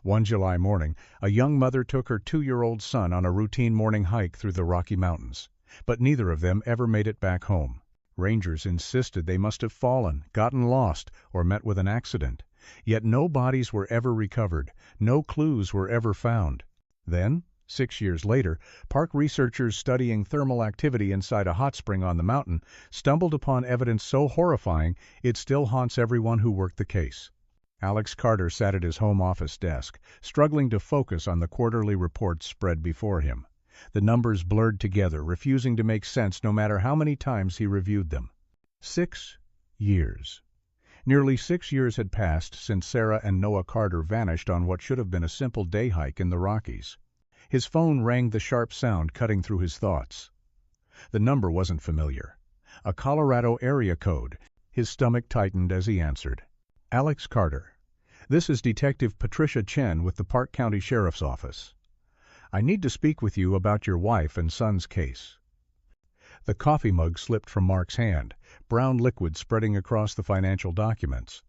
One July morning, a young mother took her 2-year-old son on a routine morning hike through the Rocky Mountains, but neither of them ever made it back home. Rangers insisted they must have fallen, gotten lost, or met with an accident. Yet no bodies were ever recovered, no clues were ever found. Then, 6 years later, park researchers studying thermal activity inside a hot spring on the mountain stumbled upon evidence so horrifying it still haunts everyone who worked the case. Alex Carter sat at his home office desk, struggling to focus on the quarterly reports spread before him. The numbers blurred together, refusing to make sense no matter how many times he reviewed them. 6 years. Nearly 6 years had passed since Sarah and Noah Carter vanished on what should have been a simple day hike in the Rockies. His phone rang, the sharp sound cutting through his thoughts. The number wasn't familiar. A Colorado area code. His stomach tightened as he answered. Alex Carter. This is Detective Patricia Chen with the Park County Sheriff's Office. I need to speak with you about your wife and son's case. The coffee mug slipped from Mark's hand, brown liquid spreading across the financial documents.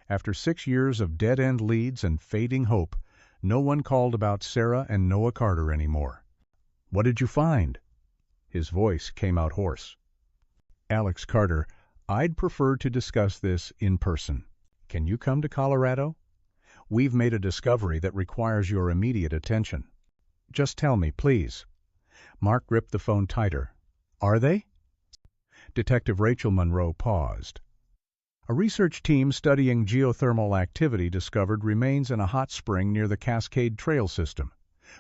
After 6 years of dead-end leads and fading hope, no one called about Sarah and Noah Carter anymore. What did you find? His voice came out hoarse. Alex Carter, I'd prefer to discuss this in person. Can you come to Colorado? We've made a discovery that requires your immediate attention. Just tell me, please. Mark gripped the phone tighter. Are they? Detective Rachel Monroe paused. A research team studying geothermal activity discovered remains in a hot spring near the Cascade Trail system.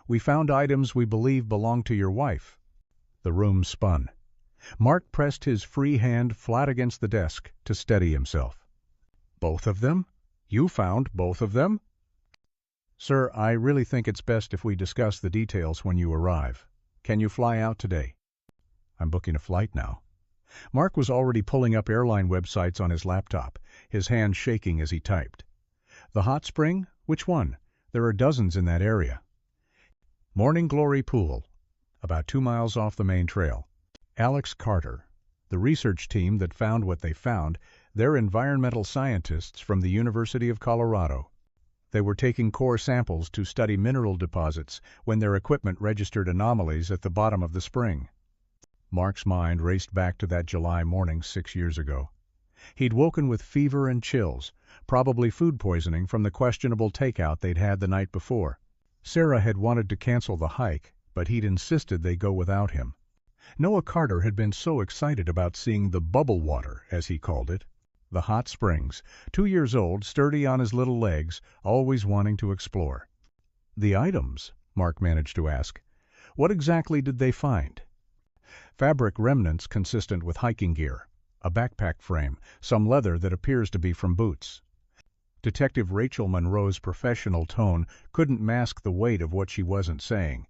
We found items we believe belong to your wife. The room spun. Mark pressed his free hand flat against the desk to steady himself. Both of them? You found both of them? Sir, I really think it's best if we discuss the details when you arrive. Can you fly out today? I'm booking a flight now. Mark was already pulling up airline websites on his laptop, his hand shaking as he typed. The hot spring? Which one? There are dozens in that area. Morning Glory Pool, about 2 miles off the main trail. Alex Carter, the research team that found what they found, they're environmental scientists from the University of Colorado. They were taking core samples to study mineral deposits when their equipment registered anomalies at the bottom of the spring. Mark's mind raced back to that July morning 6 years ago. He'd woken with fever and chills, probably food poisoning from the questionable takeout they'd had the night before. Sarah had wanted to cancel the hike, but he'd insisted they go without him. Noah Carter had been so excited about seeing the bubble water, as he called it. The hot springs, 2 years old, sturdy on his little legs, always wanting to explore. The items, Mark managed to ask. What exactly did they find? Fabric remnants consistent with hiking gear, a backpack frame, some leather that appears to be from boots. Detective Rachel Monroe's professional tone couldn't mask the weight of what she wasn't saying.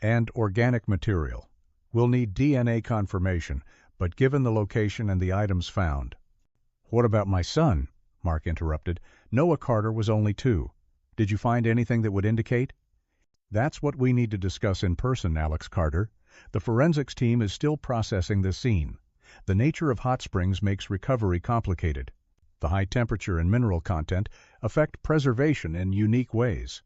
And organic material. We'll need DNA confirmation, but given the location and the items found. What about my son? Mark interrupted. Noah Carter was only 2. Did you find anything that would indicate? That's what we need to discuss in person, Alex Carter. The forensics team is still processing the scene. The nature of hot springs makes recovery complicated. The high temperature and mineral content affect preservation in unique ways.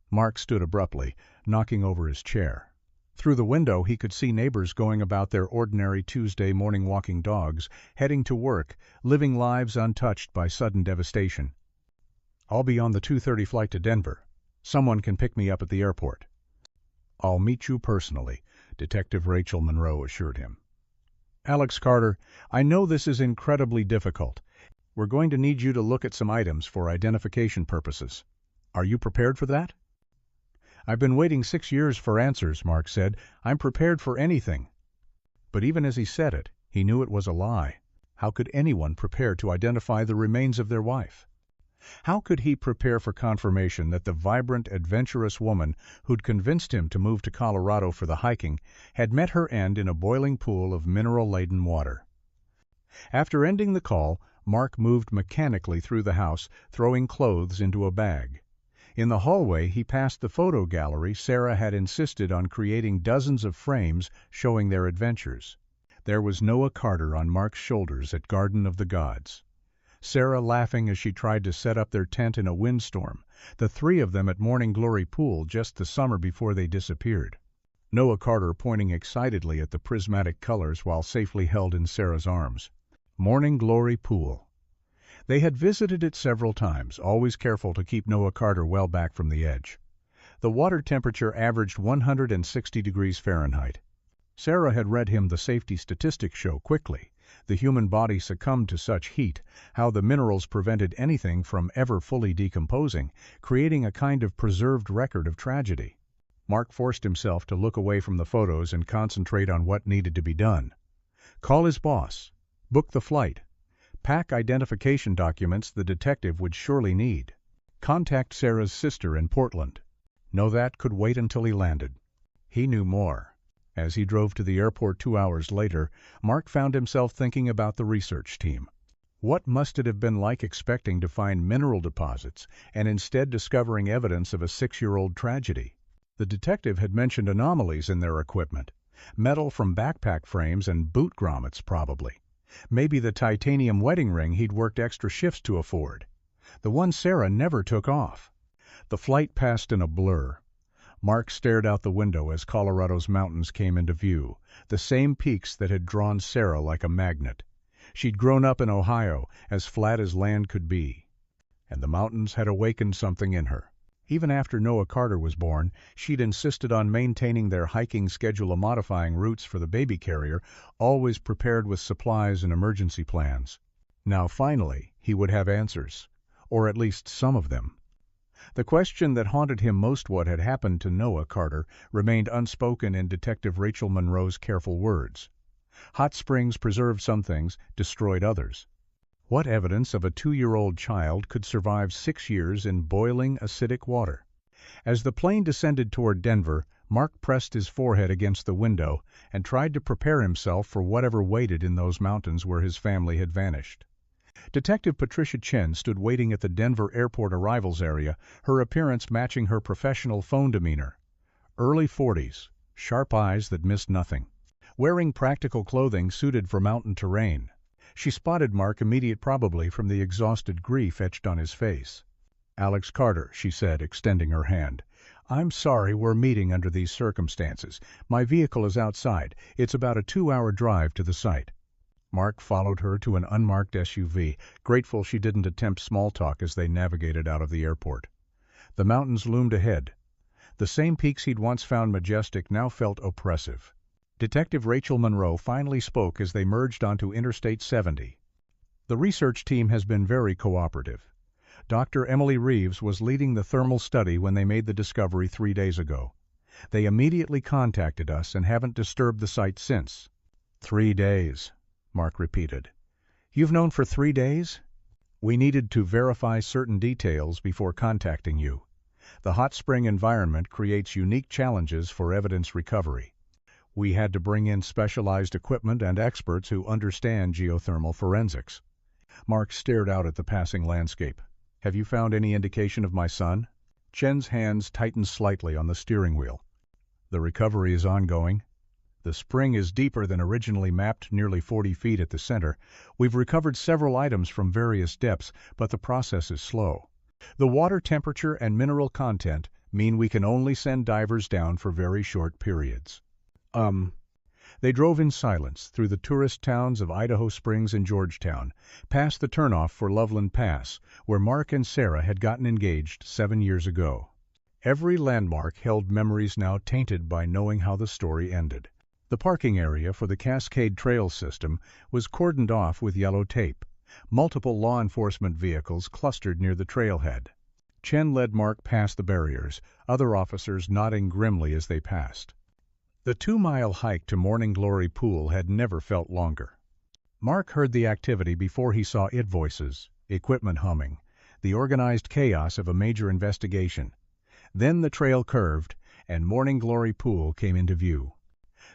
Mark stood abruptly, knocking over his chair. Through the window he could see neighbors going about their ordinary Tuesday morning walking dogs, heading to work, living lives untouched by sudden devastation. I'll be on the 2:30 flight to Denver. Someone can pick me up at the airport. I'll meet you personally, Detective Rachel Monroe assured him. Alex Carter, I know this is incredibly difficult. We're going to need you to look at some items for identification purposes. Are you prepared for that? I've been waiting 6 years for answers, Mark said. I'm prepared for anything. But even as he said it, he knew it was a lie. How could anyone prepare to identify the remains of their wife? How could he prepare for confirmation that the vibrant, adventurous woman who'd convinced him to move to Colorado for the hiking had met her end in a boiling pool of mineral-laden water? After ending the call, Mark moved mechanically through the house, throwing clothes into a bag. In the hallway, he passed the photo gallery Sarah had insisted on creating dozens of frames showing their adventures. There was Noah Carter on Mark's shoulders at Garden of the Gods. Sarah laughing as she tried to set up their tent in a windstorm, the three of them at Morning Glory Pool just the summer before they disappeared. Noah Carter pointing excitedly at the prismatic colors while safely held in Sarah's arms. Morning Glory Pool. They had visited it several times, always careful to keep Noah Carter well back from the edge. The water temperature averaged 160 degrees Fahrenheit. Sarah had read him the safety statistics show quickly. The human body succumbed to such heat, how the minerals prevented anything from ever fully decomposing, creating a kind of preserved record of tragedy. Mark forced himself to look away from the photos and concentrate on what needed to be done. Call his boss. Book the flight. Pack identification documents the detective would surely need. Contact Sarah's sister in Portland. No, that could wait until he landed. He knew more. As he drove to the airport 2 hours later, Mark found himself thinking about the research team. What must it have been like expecting to find mineral deposits and instead discovering evidence of a 6-year-old tragedy? The detective had mentioned anomalies in their equipment. Metal from backpack frames and boot grommets, probably. Maybe the titanium wedding ring he'd worked extra shifts to afford. The one Sarah never took off. The flight passed in a blur. Mark stared out the window as Colorado's mountains came into view, the same peaks that had drawn Sarah like a magnet. She'd grown up in Ohio, as flat as land could be. And the mountains had awakened something in her. Even after Noah Carter was born, she'd insisted on maintaining their hiking schedule of modifying routes for the baby carrier, always prepared with supplies and emergency plans. Now finally, he would have answers, or at least some of them. The question that haunted him most, what had happened to Noah Carter, remained unspoken in Detective Rachel Monroe's careful words. Hot springs preserved some things, destroyed others. What evidence of a 2-year-old child could survive 6 years in boiling, acidic water? As the plane descended toward Denver, Mark pressed his forehead against the window and tried to prepare himself for whatever waited in those mountains where his family had vanished. Detective Patricia Chen stood waiting at the Denver airport arrivals area, her appearance matching her professional phone demeanor. Early 40s, sharp eyes that missed nothing. Wearing practical clothing suited for mountain terrain. She spotted Mark immediate probably from the exhausted grief etched on his face. "Alex Carter," she said, extending her hand. "I'm sorry we're meeting under these circumstances. My vehicle is outside. It's about a 2-hour drive to the site." Mark followed her to an unmarked SUV, grateful she didn't attempt small talk as they navigated out of the airport. The mountains loomed ahead. The same peaks he'd once found majestic now felt oppressive. Detective Rachel Monroe finally spoke as they merged onto Interstate 70. "The research team has been very cooperative. Dr. Emily Reeves was leading the thermal study when they made the discovery 3 days ago. They immediately contacted us and haven't disturbed the site since." 3 days, Mark repeated. "You've known for 3 days?" "We needed to verify certain details before contacting you. The hot spring environment creates unique challenges for evidence recovery. We had to bring in specialized equipment and experts who understand geothermal forensics." Mark stared out at the passing landscape. "Have you found any indication of my son?" Chen's hands tightened slightly on the steering wheel. "The recovery is ongoing. The spring is deeper than originally mapped, nearly 40 feet at the center. We've recovered several items from various depths, but the process is slow. The water temperature and mineral content mean we can only send divers down for very short periods." They drove in silence through the tourist towns of Idaho Springs and Georgetown, past the turnoff for Loveland Pass, where Mark and Sarah had gotten engaged 7 years ago. Every landmark held memories now tainted by knowing how the story ended. The parking area for the Cascade Trail system was cordoned off with yellow tape. Multiple law enforcement vehicles clustered near the trailhead. Chen led Mark past the barriers, other officers nodding grimly as they passed. The 2-mile hike to Morning Glory Pool had never felt longer. Mark heard the activity before he saw it, voices, equipment humming, the organized chaos of a major investigation. Then the trail curved, and Morning Glory Pool came into view.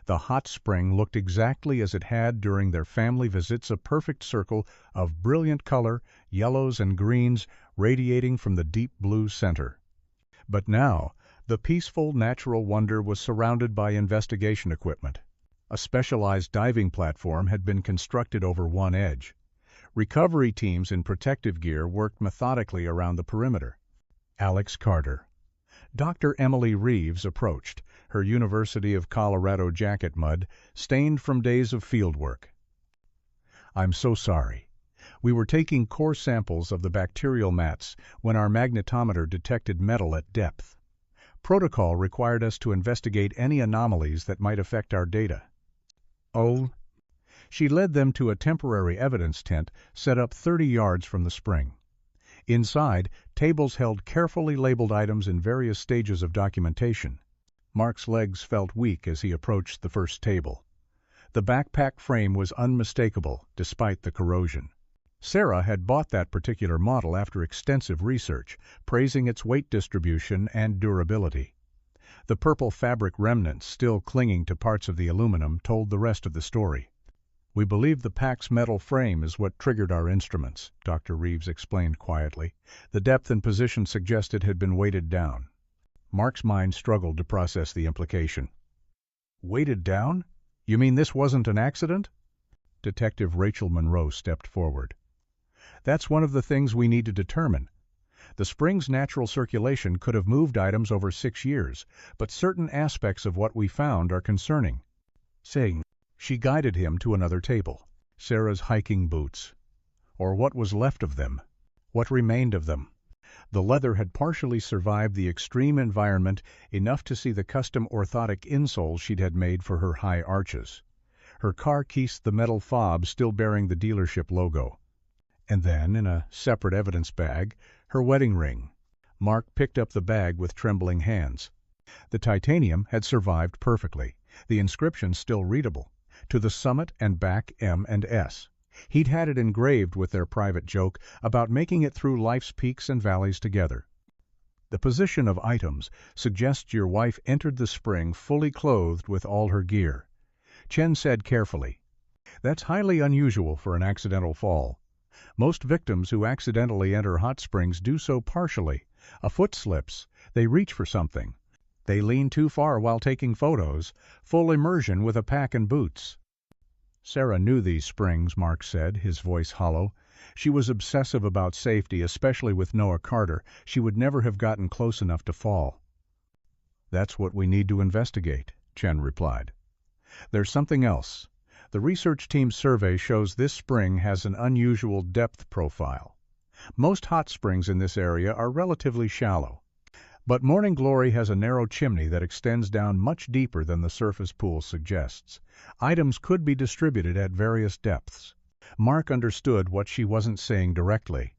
The hot spring looked exactly as it had during their family visits, a perfect circle of brilliant color, yellows and greens, radiating from the deep blue center. But now, the peaceful, natural wonder was surrounded by investigation equipment. A specialized diving platform had been constructed over one edge. Recovery teams in protective gear worked methodically around the perimeter. Alex Carter. Dr. Emily Reeves approached, her University of Colorado jacket mud stained from days of field work. "I'm so sorry. We were taking core samples of the bacterial mats when our magnetometer detected metal at depth. Protocol required us to investigate any anomalies that might affect our data." "Oh." She led them to a temporary evidence tent set up 30 yards from the spring. Inside, tables held carefully labeled items in various stages of documentation. Mark's legs felt weak as he approached the first table. The backpack frame was unmistakable, despite the corrosion. Sarah had bought that particular model after extensive research, praising its weight distribution and durability. The purple fabric remnants still clinging to parts of the aluminum told the rest of the story. "We believe the pack's metal frame is what triggered our instruments," Dr. Reeves explained quietly. "The depth and position suggest it had been weighted down." Mark's mind struggled to process the implication. "Weighted down? You mean this wasn't an accident?" Detective Rachel Monroe stepped forward. "That's one of the things we need to determine. The spring's natural circulation could have moved items over 6 years, but certain aspects of what we found are concerning." Saying, she guided him to another table. Sarah's hiking boots. Or what was left of them. What remained of them. The leather had partially survived the extreme environment enough to see the custom orthotic insoles she'd had made for her high arches. Her car cased the metal fob still bearing the dealership logo. And then, in a separate evidence bag, her wedding ring. Mark picked up the bag with trembling hands. The titanium had survived perfectly, the inscription still readable. To the summit and back M and S. He'd had it engraved with their private joke about making it through life's peaks and valleys together. "The position of items suggests your wife entered the spring fully clothed with all her gear," Chen said carefully. "That's highly unusual for an accidental fall. Most victims who accidentally enter hot springs do so partially. A foot slips, they reach for something. They lean too far while taking photos, full immersion with a pack and boots." Sarah knew these springs, Mark said, his voice hollow. She was obsessive about safety, especially with Noah Carter. She would never have gotten close enough to fall. "That's what we need to investigate," Chen replied. "There's something else. The research team's survey shows this spring has an unusual depth profile. Most hot springs in this area are relatively shallow. But Morning Glory has a narrow chimney that extends down much deeper than the surface pool suggests. Items could be distributed at various depths." Mark understood what she wasn't saying directly.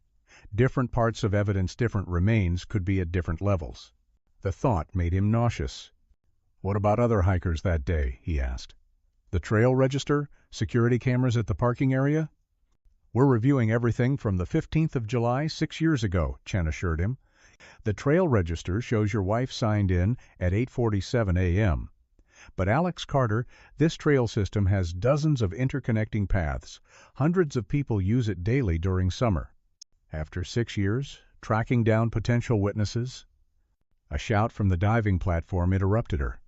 Different parts of evidence, different remains, could be at different levels. The thought made him nauseous. "What about other hikers that day?" he asked. "The trail register? Security cameras at the parking area?" "We're reviewing everything from the 15th of July 6 years ago," Chen assured him. "The trail register shows your wife signed in at 8:47 a.m. But Alex Carter, this trail system has dozens of interconnecting paths. Hundreds of people use it daily during summer. After 6 years, tracking down potential witnesses." A shout from the diving platform interrupted her.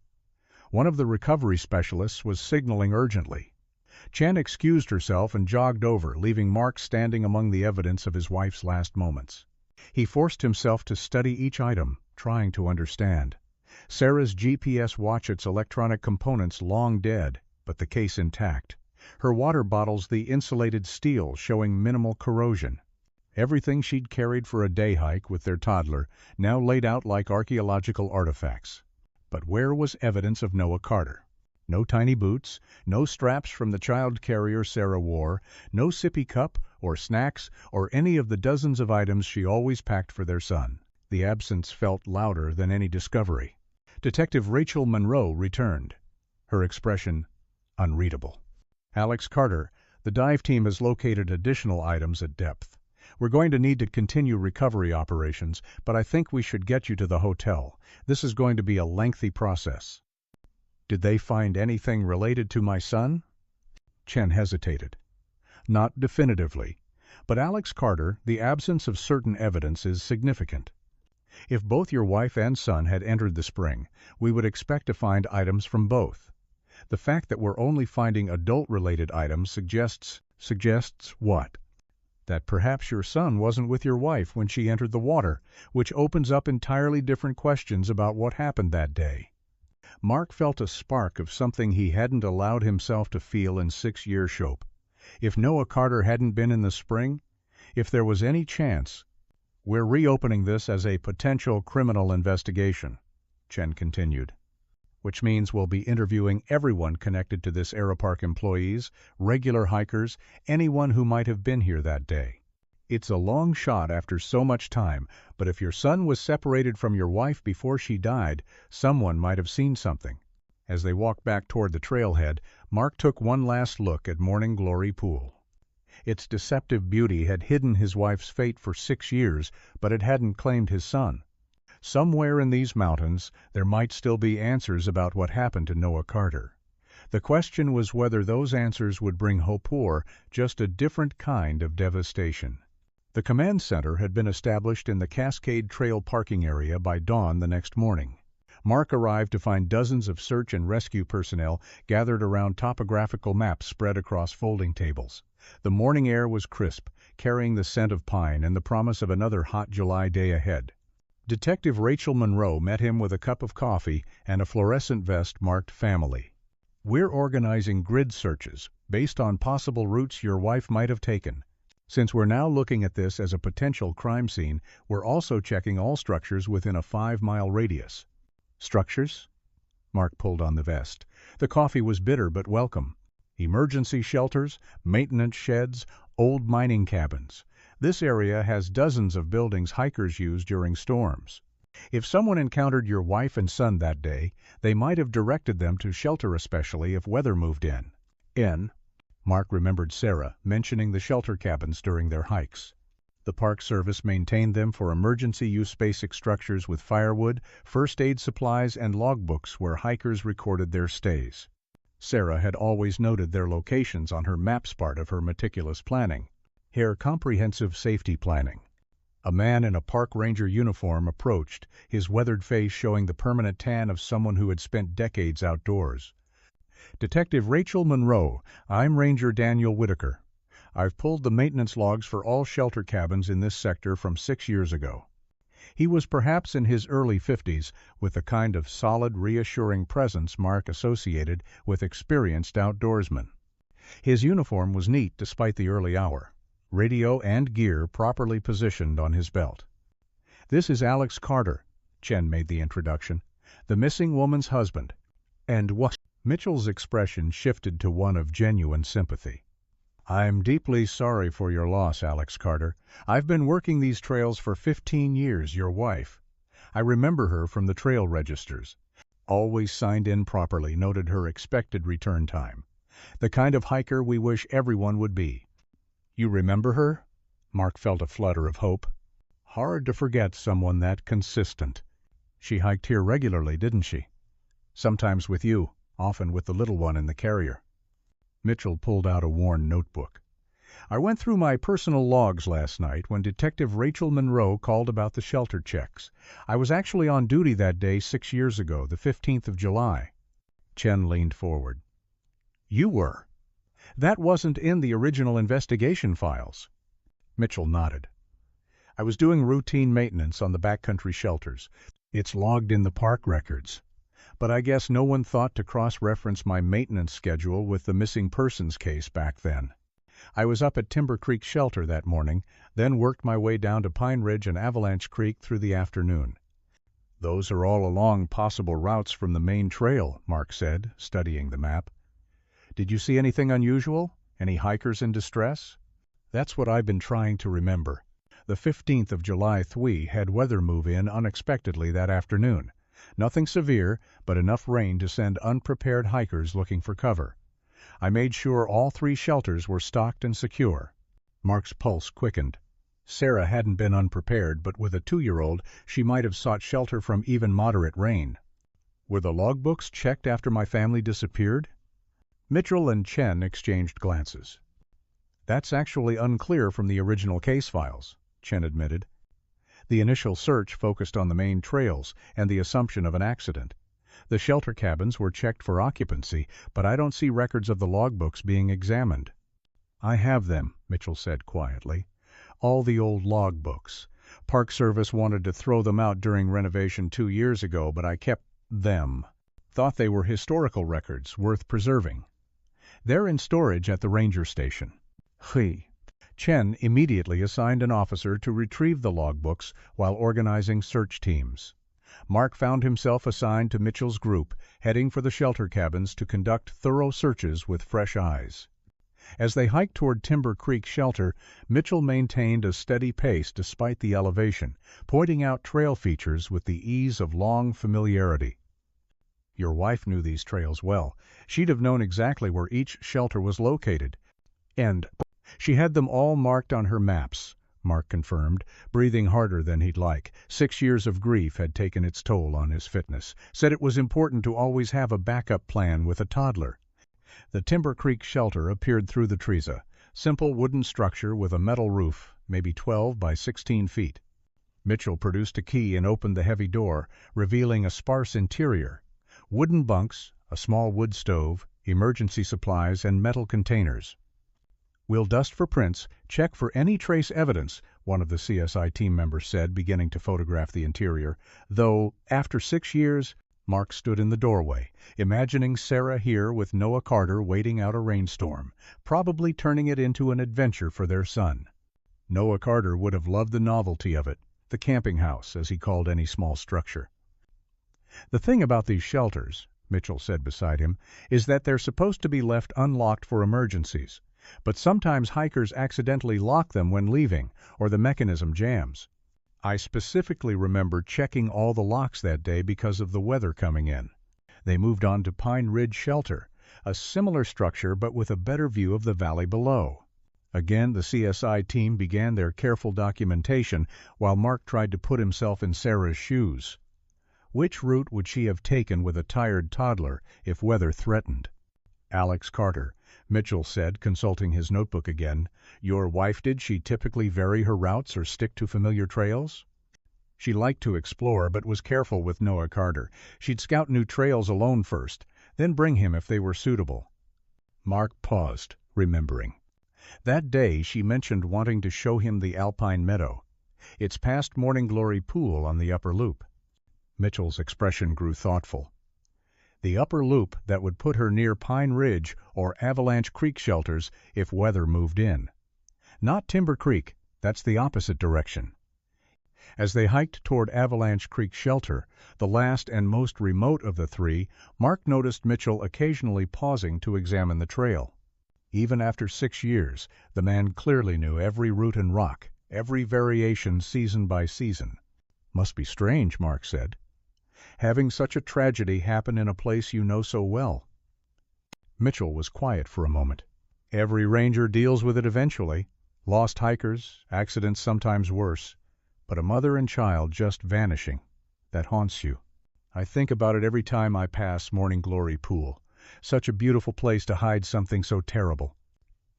One of the recovery specialists was signaling urgently. Chen excused herself and jogged over, leaving Mark standing among the evidence of his wife's last moments. He forced himself to study each item, trying to understand. Sarah's GPS watch, its electronic components long dead, but the case intact. Her water bottles, the insulated steel showing minimal corrosion. Everything she'd carried for a day hike with their toddler, now laid out like archaeological artifacts. But where was evidence of Noah Carter? No tiny boots, no straps from the child carrier Sarah wore, no sippy cup or snacks or any of the dozens of items she always packed for their son. The absence felt louder than any discovery. Detective Rachel Monroe returned, her expression unreadable. "Alex Carter, the dive team has located additional items at depth. We're going to need to continue recovery operations, but I think we should get you to the hotel. This is going to be a lengthy process." "Did they find anything related to my son?" Chen hesitated. "Not definitively. But Alex Carter, the absence of certain evidence is significant. If both your wife and son had entered the spring, we would expect to find items from both. The fact that we're only finding adult-related items suggests what?" That perhaps your son wasn't with your wife when she entered the water, which opens up entirely different questions about what happened that day. Mark felt a spark of something he hadn't allowed himself to feel in 6 years. Shope. If Noah Carter hadn't been in the spring, if there was any chance. We're reopening this as a potential criminal investigation, Chen continued. Which means we'll be interviewing everyone connected to this Aeropark employees, regular hikers, anyone who might have been here that day. It's a long shot after so much time, but if your son was separated from your wife before she died, someone might have seen something. As they walked back toward the trailhead, Mark took one last look at Morning Glory Pool. Its deceptive beauty had hidden his wife's fate for 6 years, but it hadn't claimed his son. Somewhere in these mountains, there might still be answers about what happened to Noah Carter. The question was whether those answers would bring hope or just a different kind of devastation. The command center had been established in the Cascade Trail parking area by dawn the next morning. Mark arrived to find dozens of search and rescue personnel gathered around topographical maps spread across folding tables. The morning air was crisp, carrying the scent of pine and the promise of another hot July day ahead. Detective Rachel Monroe met him with a cup of coffee and a fluorescent vest marked Family. We're organizing grid searches based on possible routes your wife might have taken. Since we're now looking at this as a potential crime scene, we're also checking all structures within a 5-mile radius. Structures? Mark pulled on the vest. The coffee was bitter but welcome. Emergency shelters, maintenance sheds, old mining cabins. This area has dozens of buildings hikers use during storms. If someone encountered your wife and son that day, they might have directed them to shelter, especially if weather moved in. Mark remembered Sarah mentioning the shelter cabins during their hikes. The Park Service maintained them for emergency use basic structures with firewood, first aid supplies, and logbooks where hikers recorded their stays. Sarah had always noted their locations on her maps, part of her meticulous planning. Her comprehensive safety planning. A man in a park ranger uniform approached, his weathered face showing the permanent tan of someone who had spent decades outdoors. Detective Rachel Monroe, I'm Ranger Daniel Whitaker. I've pulled the maintenance logs for all shelter cabins in this sector from 6 years ago. He was perhaps in his early 50s, with the kind of solid, reassuring presence Mark associated with experienced outdoorsmen. His uniform was neat despite the early hour. Radio and gear properly positioned on his belt. This is Alex Carter, Chen made the introduction, the missing woman's husband. And what? Mitchell's expression shifted to one of genuine sympathy. I'm deeply sorry for your loss, Alex Carter. I've been working these trails for 15 years, your wife. I remember her from the trail registers. Always signed in properly, noted her expected return time. The kind of hiker we wish everyone would be. You remember her? Mark felt a flutter of hope. Hard to forget someone that consistent. She hiked here regularly, didn't she? Sometimes with you, often with the little one in the carrier. Mitchell pulled out a worn notebook. I went through my personal logs last night when Detective Rachel Monroe called about the shelter checks. I was actually on duty that day 6 years ago, the 15th of July. Chen leaned forward. You were? That wasn't in the original investigation files. Mitchell nodded. I was doing routine maintenance on the backcountry shelters. It's logged in the park records. But I guess no one thought to cross-reference my maintenance schedule with the missing persons case back then. I was up at Timber Creek Shelter that morning, then worked my way down to Pine Ridge and Avalanche Creek through the afternoon. Those are all along possible routes from the main trail, Mark said, studying the map. Did you see anything unusual? Any hikers in distress? That's what I've been trying to remember. The 15th of July Thwee had weather move in unexpectedly that afternoon. Nothing severe, but enough rain to send unprepared hikers looking for cover. I made sure all 3 shelters were stocked and secure. Mark's pulse quickened. Sarah hadn't been unprepared, but with a 2-year-old, she might have sought shelter from even moderate rain. Were the logbooks checked after my family disappeared? Mitchell and Chen exchanged glances. That's actually unclear from the original case files, Chen admitted. The initial search focused on the main trails and the assumption of an accident. The shelter cabins were checked for occupancy, but I don't see records of the logbooks being examined. I have them, Mitchell said quietly. All the old log books. Park Service wanted to throw them out during renovation 2 years ago, but I kept them. Thought they were historical records worth preserving. They're in storage at the ranger station. He. Chen immediately assigned an officer to retrieve the logbooks while organizing search teams. Mark found himself assigned to Mitchell's group, heading for the shelter cabins to conduct thorough searches with fresh eyes. As they hiked toward Timber Creek Shelter, Mitchell maintained a steady pace despite the elevation, pointing out trail features with the ease of long familiarity. Your wife knew these trails well. She'd have known exactly where each shelter was located. And she had them all marked on her maps, Mark confirmed, breathing harder than he'd like. 6 years of grief had taken its toll on his fitness. Said it was important to always have a backup plan with a toddler. The Timber Creek Shelter appeared through the trees, a simple wooden structure with a metal roof, maybe 12 by 16 feet. Mitchell produced a key and opened the heavy door, revealing a sparse interior. Wooden bunks, a small wood stove, emergency supplies, and metal containers. "We'll dust for prints, check for any trace evidence," one of the CSI team members said, beginning to photograph the interior. Though, after 6 years, Mark stood in the doorway, imagining Sarah here with Noah Carter waiting out a rainstorm, probably turning it into an adventure for their son. Noah Carter would have loved the novelty of it, the camping house, as he called any small structure. "The thing about these shelters," Mitchell said beside him, "is that they're supposed to be left unlocked for emergencies. But sometimes hikers accidentally lock them when leaving, or the mechanism jams. I specifically remember checking all the locks that day because of the weather coming in." They moved on to Pine Ridge Shelter, a similar structure but with a better view of the valley below. Again, the CSI team began their careful documentation while Mark tried to put himself in Sarah's shoes. Which route would she have taken with a tired toddler if weather threatened? "Alex Carter," Mitchell said, consulting his notebook again. "Your wife, did she typically vary her routes or stick to familiar trails?" "She liked to explore, but was careful with Noah Carter. She'd scout new trails alone first, then bring him if they were suitable." Mark paused, remembering. That day she mentioned wanting to show him the Alpine Meadow. It's past Morning Glory Pool on the upper loop. Mitchell's expression grew thoughtful. The upper loop that would put her near Pine Ridge or Avalanche Creek shelters if weather moved in. Not Timber Creek, that's the opposite direction. As they hiked toward Avalanche Creek Shelter, the last and most remote of the three, Mark noticed Mitchell occasionally pausing to examine the trail. Even after 6 years, the man clearly knew every root and rock, every variation season by season. "Must be strange," Mark said, "having such a tragedy happen in a place you know so well." Mitchell was quiet for a moment. "Every ranger deals with it eventually. Lost hikers, accidents sometimes worse. But a mother and child just vanishing, that haunts you. I think about it every time I pass Morning Glory Pool. Such a beautiful place to hide something so terrible."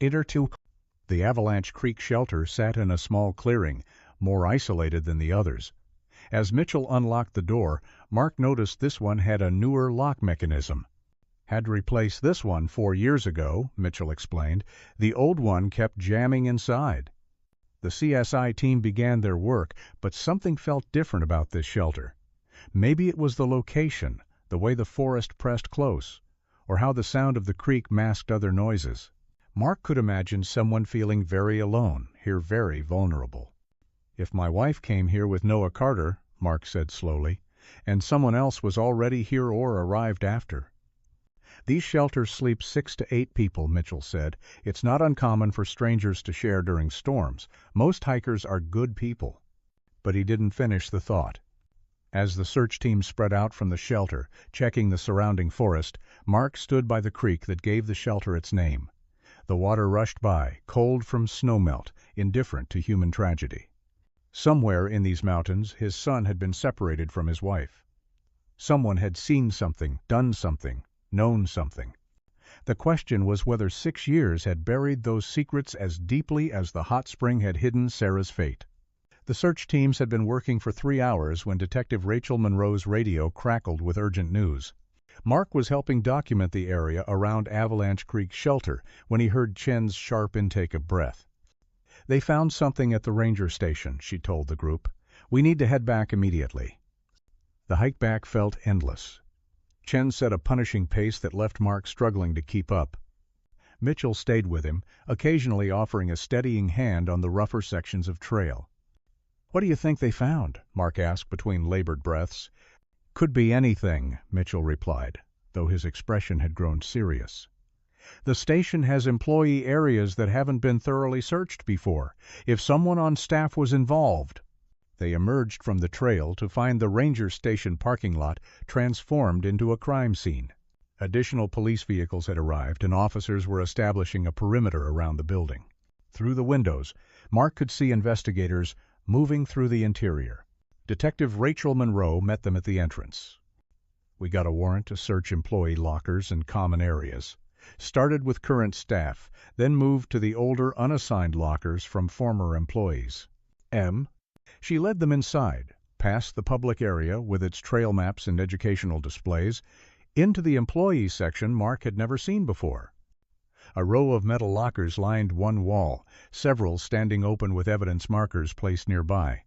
The Avalanche Creek Shelter sat in a small clearing, more isolated than the others. As Mitchell unlocked the door, Mark noticed this one had a newer lock mechanism. "Had to replace this one 4 years ago," Mitchell explained. "The old one kept jamming inside." The CSI team began their work, but something felt different about this shelter. Maybe it was the location, the way the forest pressed close, or how the sound of the creek masked other noises. Mark could imagine someone feeling very alone, here very vulnerable. "If my wife came here with Noah Carter," Mark said slowly, "and someone else was already here or arrived after." "These shelters sleep 6 to 8 people," Mitchell said. "It's not uncommon for strangers to share during storms. Most hikers are good people." But he didn't finish the thought. As the search team spread out from the shelter, checking the surrounding forest, Mark stood by the creek that gave the shelter its name. The water rushed by, cold from snowmelt, indifferent to human tragedy. Somewhere in these mountains his son had been separated from his wife. Someone had seen something, done something, known something. The question was whether 6 years had buried those secrets as deeply as the hot spring had hidden Sarah's fate. The search teams had been working for 3 hours when Detective Rachel Monroe's radio crackled with urgent news. Mark was helping document the area around Avalanche Creek Shelter when he heard Chen's sharp intake of breath. "They found something at the ranger station," she told the group. "We need to head back immediately." The hike back felt endless. Chen set a punishing pace that left Mark struggling to keep up. Mitchell stayed with him, occasionally offering a steadying hand on the rougher sections of trail. "What do you think they found?" Mark asked between labored breaths. "Could be anything," Mitchell replied, though his expression had grown serious. "The station has employee areas that haven't been thoroughly searched before. If someone on staff was involved—" They emerged from the trail to find the ranger station parking lot transformed into a crime scene. Additional police vehicles had arrived, and officers were establishing a perimeter around the building. Through the windows, Mark could see investigators moving through the interior. Detective Rachel Monroe met them at the entrance. "We got a warrant to search employee lockers and common areas. Started with current staff, then moved to the older unassigned lockers from former employees." She led them inside, past the public area with its trail maps and educational displays, into the employee section Mark had never seen before. A row of metal lockers lined one wall, several standing open with evidence markers placed nearby.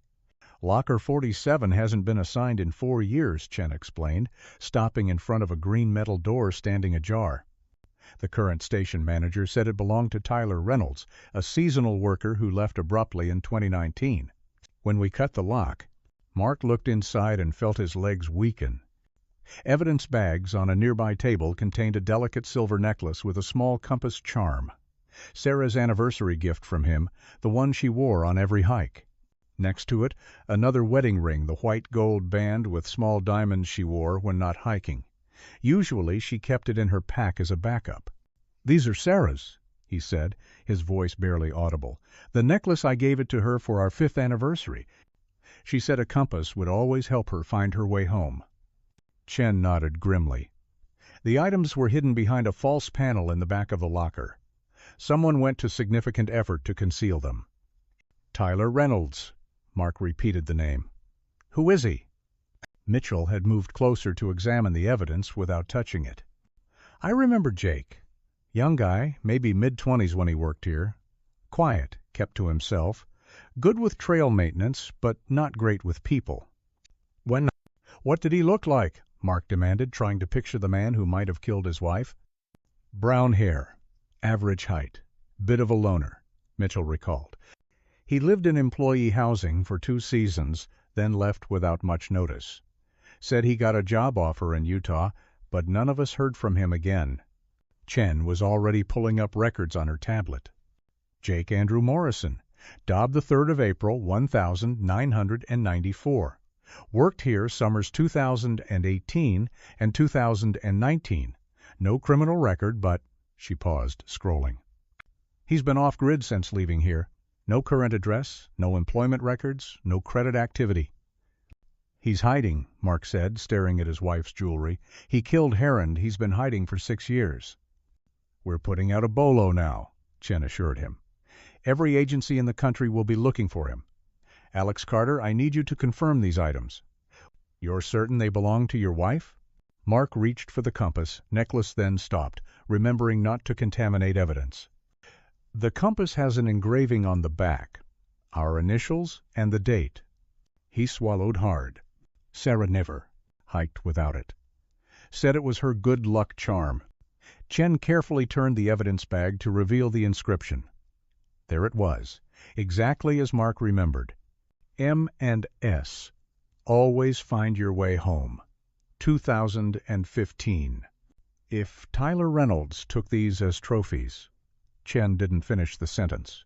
"Locker 47 hasn't been assigned in 4 years," Chen explained, stopping in front of a green metal door standing ajar. The current station manager said it belonged to Tyler Reynolds, a seasonal worker who left abruptly in 2019. When we cut the lock, Mark looked inside and felt his legs weaken. Evidence bags on a nearby table contained a delicate silver necklace with a small compass charm. Sarah's anniversary gift from him, the one she wore on every hike. Next to it, another wedding ring, the white gold band with small diamonds she wore when not hiking. Usually she kept it in her pack as a backup. "These are Sarah's," he said, his voice barely audible. "The necklace, I gave it to her for our 5th anniversary. She said a compass would always help her find her way home." Chen nodded grimly. The items were hidden behind a false panel in the back of the locker. Someone went to significant effort to conceal them. "Tyler Reynolds," Mark repeated the name. "Who is he?" Mitchell had moved closer to examine the evidence without touching it. "I remember Jake. Young guy, maybe mid-20s when he worked here. Quiet, kept to himself. Good with trail maintenance, but not great with people." "What did he look like?" Mark demanded, trying to picture the man who might have killed his wife. "Brown hair, average height, bit of a loner," Mitchell recalled. "He lived in employee housing for 2 seasons, then left without much notice. Said he got a job offer in Utah, but none of us heard from him again." Chen was already pulling up records on her tablet. "Jake Andrew Morrison, Dobb the 3rd of April, 1994. Worked here summers 2018 and 2019. No criminal record, but—" She paused, scrolling. "He's been off-grid since leaving here. No current address, no employment records, no credit activity." "He's hiding," Mark said, staring at his wife's jewelry. "He killed Herond. He's been hiding for 6 years." "We're putting out a bolo now," Chen assured him. "Every agency in the country will be looking for him. Alex Carter, I need you to confirm these items. You're certain they belong to your wife?" Mark reached for the compass, necklace then stopped, remembering not to contaminate evidence. "The compass has an engraving on the back, our initials and the date." He swallowed hard. "Sarah never hiked without it. Said it was her good luck charm." Chen carefully turned the evidence bag to reveal the inscription. There it was, exactly as Mark remembered. M&S. Always find your way home. 2015. If Tyler Reynolds took these as trophies— Chen didn't finish the sentence.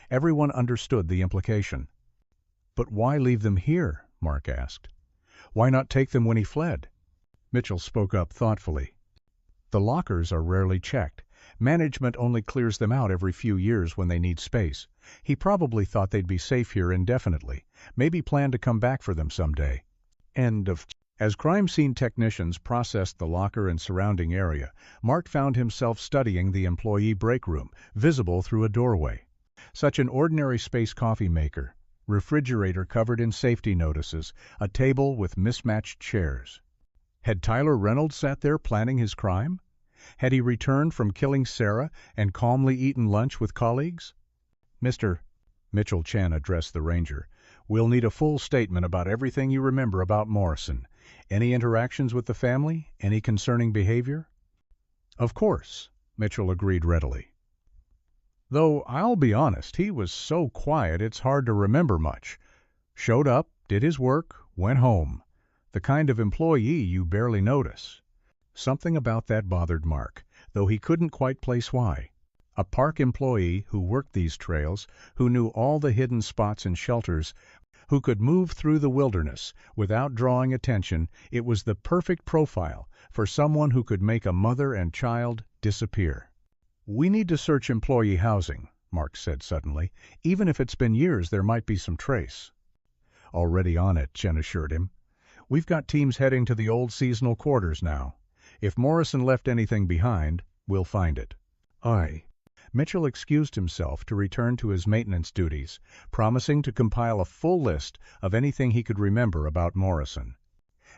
Everyone understood the implication. "But why leave them here?" Mark asked. "Why not take them when he fled?" Mitchell spoke up thoughtfully. "The lockers are rarely checked. Management only clears them out every few years when they need space. He probably thought they'd be safe here indefinitely, maybe planned to come back for them someday." End of. As crime scene technicians processed the locker and surrounding area, Mark found himself studying the employee break room, visible through a doorway. Such an ordinary space coffee maker, refrigerator covered in safety notices, a table with mismatched chairs. Had Tyler Reynolds sat there planning his crime? Had he returned from killing Sarah and calmly eaten lunch with colleagues? "Mr. Mitchell Chen addressed the ranger. "We'll need a full statement about everything you remember about Morrison. Any interactions with the family? Any concerning behavior?" "Of course," Mitchell agreed readily. "Though I'll be honest, he was so quiet it's hard to remember much. Showed up, did his work, went home. The kind of employee you barely notice." Something about that bothered Mark, though he couldn't quite place why. A park employee who worked these trails, who knew all the hidden spots and shelters, who could move through the wilderness without drawing attention, it was the perfect profile for someone who could make a mother and child disappear. "We need to search employee housing," Mark said suddenly. "Even if it's been years, there might be some trace." "Already on it," Chen assured him. "We've got teams heading to the old seasonal quarters now. If Morrison left anything behind, we'll find it." "Aye." Mitchell excused himself to return to his maintenance duties, promising to compile a full list of anything he could remember about Morrison.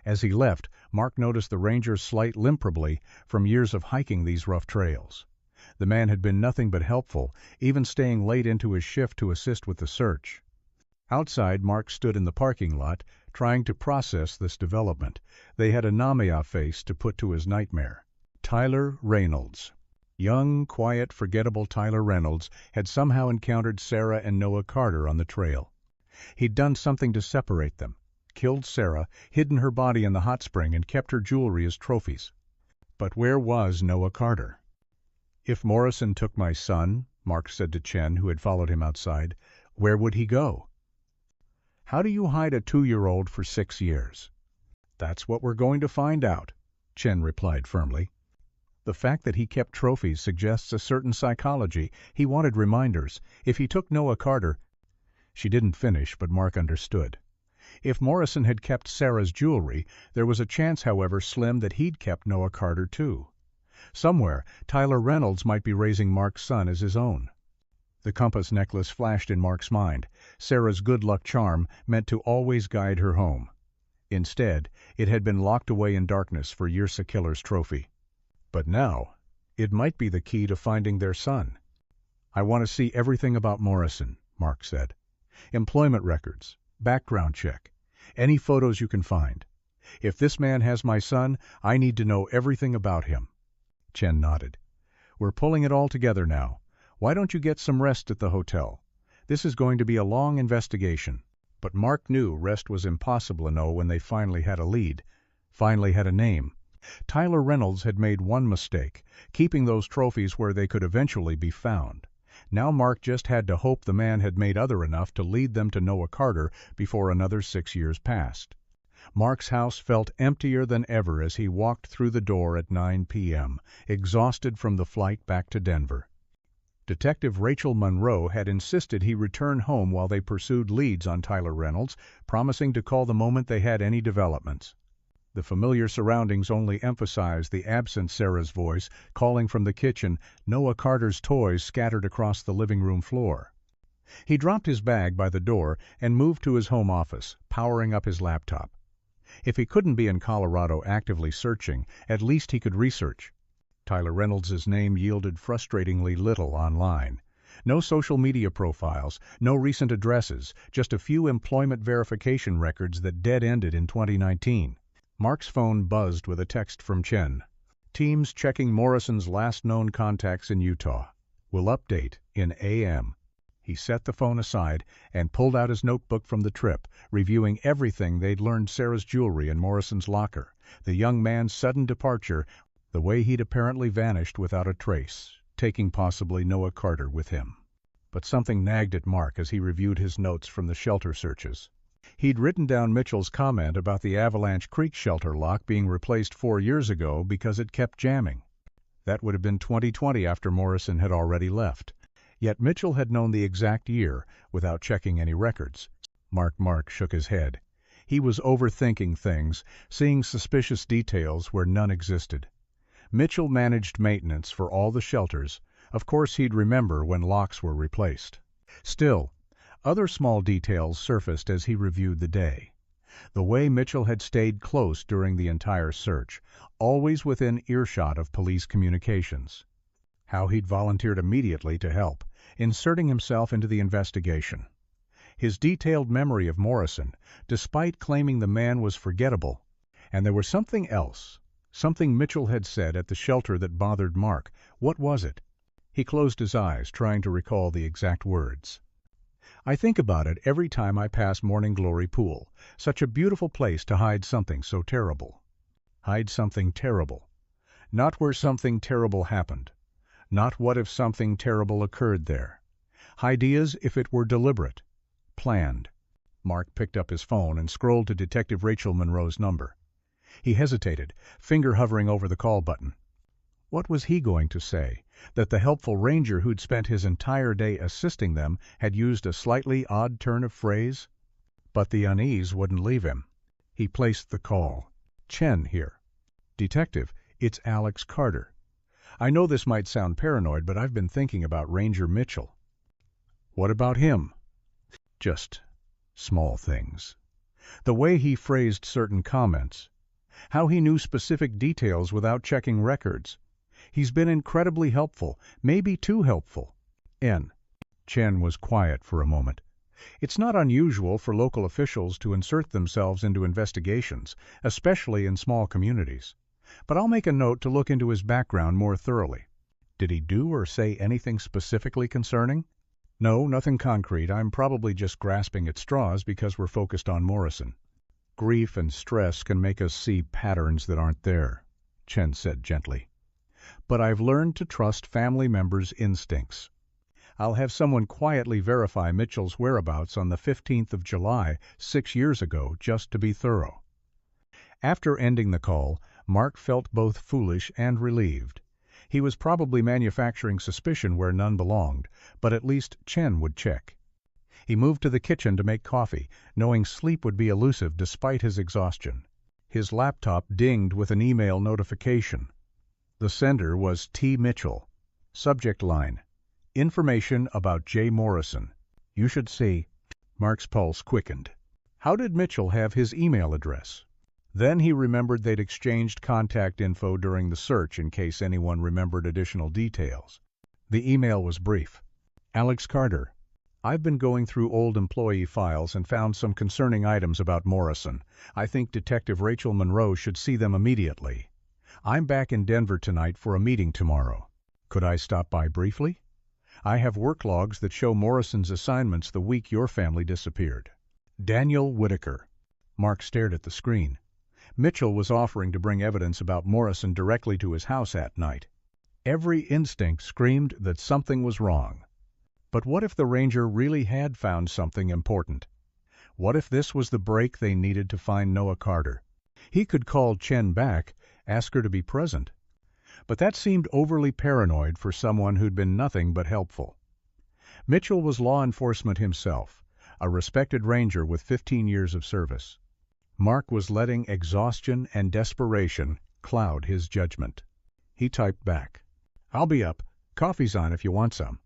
As he left, Mark noticed the ranger's slight limp probably from years of hiking these rough trails. The man had been nothing but helpful, even staying late into his shift to assist with the search. Outside, Mark stood in the parking lot, trying to process this development. They had a Namia face to put to his nightmare. Tyler Reynolds. Young, quiet, forgettable Tyler Reynolds had somehow encountered Sarah and Noah Carter on the trail. He'd done something to separate them, killed Sarah, hidden her body in the hot spring, and kept her jewelry as trophies. But where was Noah Carter? "If Morrison took my son," Mark said to Chen, who had followed him outside, "where would he go?" "How do you hide a 2-year-old for 6 years?" "That's what we're going to find out," Chen replied firmly. "The fact that he kept trophies suggests a certain psychology. He wanted reminders. If he took Noah Carter—" She didn't finish, but Mark understood. If Morrison had kept Sarah's jewelry, there was a chance, however slim, that he'd kept Noah Carter too. Somewhere, Tyler Reynolds might be raising Mark's son as his own. The compass necklace flashed in Mark's mind, Sarah's good luck charm meant to always guide her home. Instead, it had been locked away in darkness for Yersa Killer's trophy. But now, it might be the key to finding their son. "I want to see everything about Morrison," Mark said. "Employment records, background check, any photos you can find. If this man has my son, I need to know everything about him." Chen nodded. "We're pulling it all together now. Why don't you get some rest at the hotel? This is going to be a long investigation." But Mark knew rest was impossible when they finally had a lead, finally had a name. Tyler Reynolds had made one mistake, keeping those trophies where they could eventually be found. Now Mark just had to hope the man had made other enough to lead them to Noah Carter before another 6 years passed. Mark's house felt emptier than ever as he walked through the door at 9 p.m., exhausted from the flight back to Denver. Detective Rachel Monroe had insisted he return home while they pursued leads on Tyler Reynolds, promising to call the moment they had any developments. The familiar surroundings only emphasized the absent Sarah's voice, calling from the kitchen, Noah Carter's toys scattered across the living room floor. He dropped his bag by the door and moved to his home office, powering up his laptop. If he couldn't be in Colorado actively searching, at least he could research. Tyler Reynolds' name yielded frustratingly little online. No social media profiles, no recent addresses, just a few employment verification records that dead-ended in 2019. Mark's phone buzzed with a text from Chen. "Teams checking Morrison's last known contacts in Utah. Will update in AM." He set the phone aside and pulled out his notebook from the trip, reviewing everything they'd learned: Sarah's jewelry in Morrison's locker, the young man's sudden departure, the way he'd apparently vanished without a trace, taking possibly Noah Carter with him. But something nagged at Mark as he reviewed his notes from the shelter searches. He'd written down Mitchell's comment about the Avalanche Creek shelter lock being replaced 4 years ago because it kept jamming. That would have been 2020 after Morrison had already left. Yet Mitchell had known the exact year without checking any records. Mark shook his head. He was overthinking things, seeing suspicious details where none existed. Mitchell managed maintenance for all the shelters. Of course he'd remember when locks were replaced. Still, other small details surfaced as he reviewed the day. The way Mitchell had stayed close during the entire search, always within earshot of police communications. How he'd volunteered immediately to help, inserting himself into the investigation. His detailed memory of Morrison, despite claiming the man was forgettable. And there was something else, something Mitchell had said at the shelter that bothered Mark. What was it? He closed his eyes, trying to recall the exact words. "I think about it every time I pass Morning Glory Pool. Such a beautiful place to hide something so terrible." Hide something terrible. Not where something terrible happened. Not what if something terrible occurred there. Ideas if it were deliberate. Planned. Mark picked up his phone and scrolled to Detective Rachel Monroe's number. He hesitated, finger hovering over the call button. What was he going to say? That the helpful ranger who'd spent his entire day assisting them had used a slightly odd turn of phrase? But the unease wouldn't leave him. He placed the call. "Chen here." "Detective, it's Alex Carter. I know this might sound paranoid, but I've been thinking about Ranger Mitchell." "What about him?" "Just small things. The way he phrased certain comments. How he knew specific details without checking records. He's been incredibly helpful, maybe too helpful." Chen was quiet for a moment. It's not unusual for local officials to insert themselves into investigations, especially in small communities. But I'll make a note to look into his background more thoroughly. Did he do or say anything specifically concerning? "No, nothing concrete. I'm probably just grasping at straws because we're focused on Morrison." "Grief and stress can make us see patterns that aren't there," Chen said gently. "But I've learned to trust family members' instincts. I'll have someone quietly verify Mitchell's whereabouts on the 15th of July, 6 years ago, just to be thorough." After ending the call, Mark felt both foolish and relieved. He was probably manufacturing suspicion where none belonged, but at least Chen would check. He moved to the kitchen to make coffee, knowing sleep would be elusive despite his exhaustion. His laptop dinged with an email notification. The sender was T. Mitchell. Subject line: "Information about J. Morrison. You should see." Mark's pulse quickened. How did Mitchell have his email address? Then he remembered they'd exchanged contact info during the search in case anyone remembered additional details. The email was brief. "Alex Carter. I've been going through old employee files and found some concerning items about Morrison. I think Detective Rachel Monroe should see them immediately. I'm back in Denver tonight for a meeting tomorrow. Could I stop by briefly? I have work logs that show Morrison's assignments the week your family disappeared. Daniel Whitaker." Mark stared at the screen. Mitchell was offering to bring evidence about Morrison directly to his house at night. Every instinct screamed that something was wrong. But what if the ranger really had found something important? What if this was the break they needed to find Noah Carter? He could call Chen back, ask her to be present. But that seemed overly paranoid for someone who'd been nothing but helpful. Mitchell was law enforcement himself, a respected ranger with 15 years of service. Mark was letting exhaustion and desperation cloud his judgment. He typed back, "I'll be up. Coffee's on if you want some."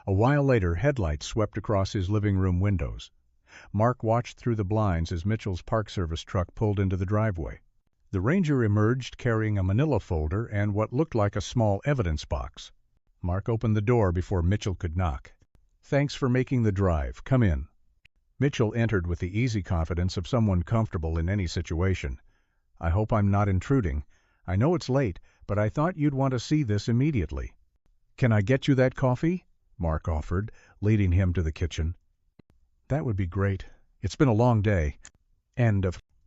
A while later, headlights swept across his living room windows. Mark watched through the blinds as Mitchell's Park Service truck pulled into the driveway. The ranger emerged carrying a manila folder and what looked like a small evidence box. Mark opened the door before Mitchell could knock. "Thanks for making the drive. Come in." Mitchell entered with the easy confidence of someone comfortable in any situation. "I hope I'm not intruding. I know it's late, but I thought you'd want to see this immediately." "Can I get you that coffee?" Mark offered, leading him to the kitchen. "That would be great. It's been a long day."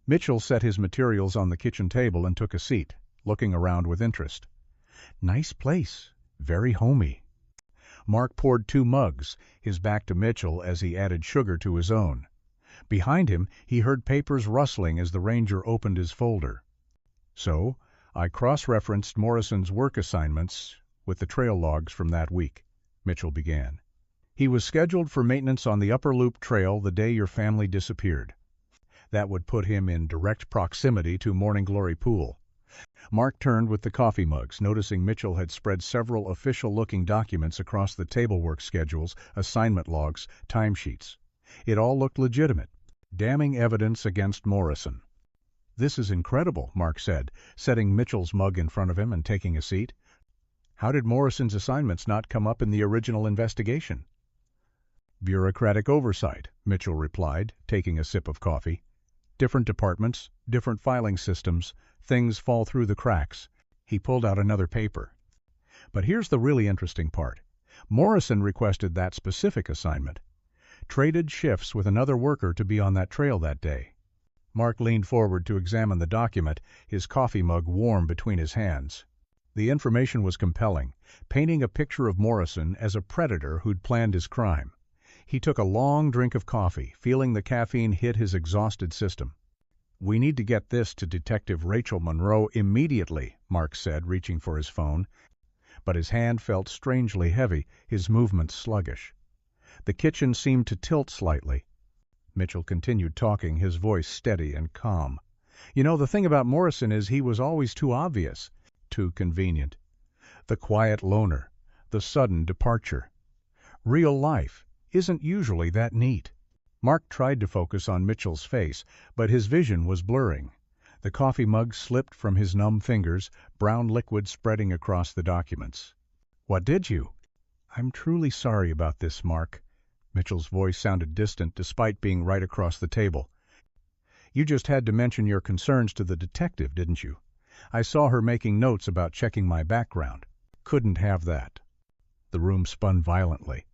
Mitchell set his materials on the kitchen table and took a seat, looking around with interest. "Nice place. Very homey." Mark poured 2 mugs, his back to Mitchell as he added sugar to his own. Behind him, he heard papers rustling as the ranger opened his folder. "So, I cross-referenced Morrison's work assignments with the trail logs from that week," Mitchell began. "He was scheduled for maintenance on the Upper Loop Trail the day your family disappeared. That would put him in direct proximity to Morning Glory Pool." Mark turned with the coffee mugs, noticing Mitchell had spread several official-looking documents across the table work schedules, assignment logs, timesheets. It all looked legitimate. Damning evidence against Morrison. "This is incredible," Mark said, setting Mitchell's mug in front of him and taking a seat. How did Morrison's assignments not come up in the original investigation? Bureaucratic oversight, Mitchell replied, taking a sip of coffee. Different departments, different filing systems, things fall through the cracks. He pulled out another paper. But here's the really interesting part. Morrison requested that specific assignment. Traded shifts with another worker to be on that trail that day. Mark leaned forward to examine the document, his coffee mug warm between his hands. The information was compelling, painting a picture of Morrison as a predator who'd planned his crime. He took a long drink of coffee, feeling the caffeine hit his exhausted system. "We need to get this to Detective Rachel Monroe immediately," Mark said, reaching for his phone. But his hand felt strangely heavy, his movements sluggish. The kitchen seemed to tilt slightly. Mitchell continued talking, his voice steady and calm. "You know, the thing about Morrison is he was always too obvious, too convenient. The quiet loner, the sudden departure. Real life isn't usually that neat." Mark tried to focus on Mitchell's face, but his vision was blurring. The coffee mug slipped from his numb fingers, brown liquid spreading across the documents. "What did you?" "I'm truly sorry about this, Mark." Mitchell's voice sounded distant despite being right across the table. "You just had to mention your concerns to the detective, didn't you? I saw her making notes about checking my background. Couldn't have that." The room spun violently.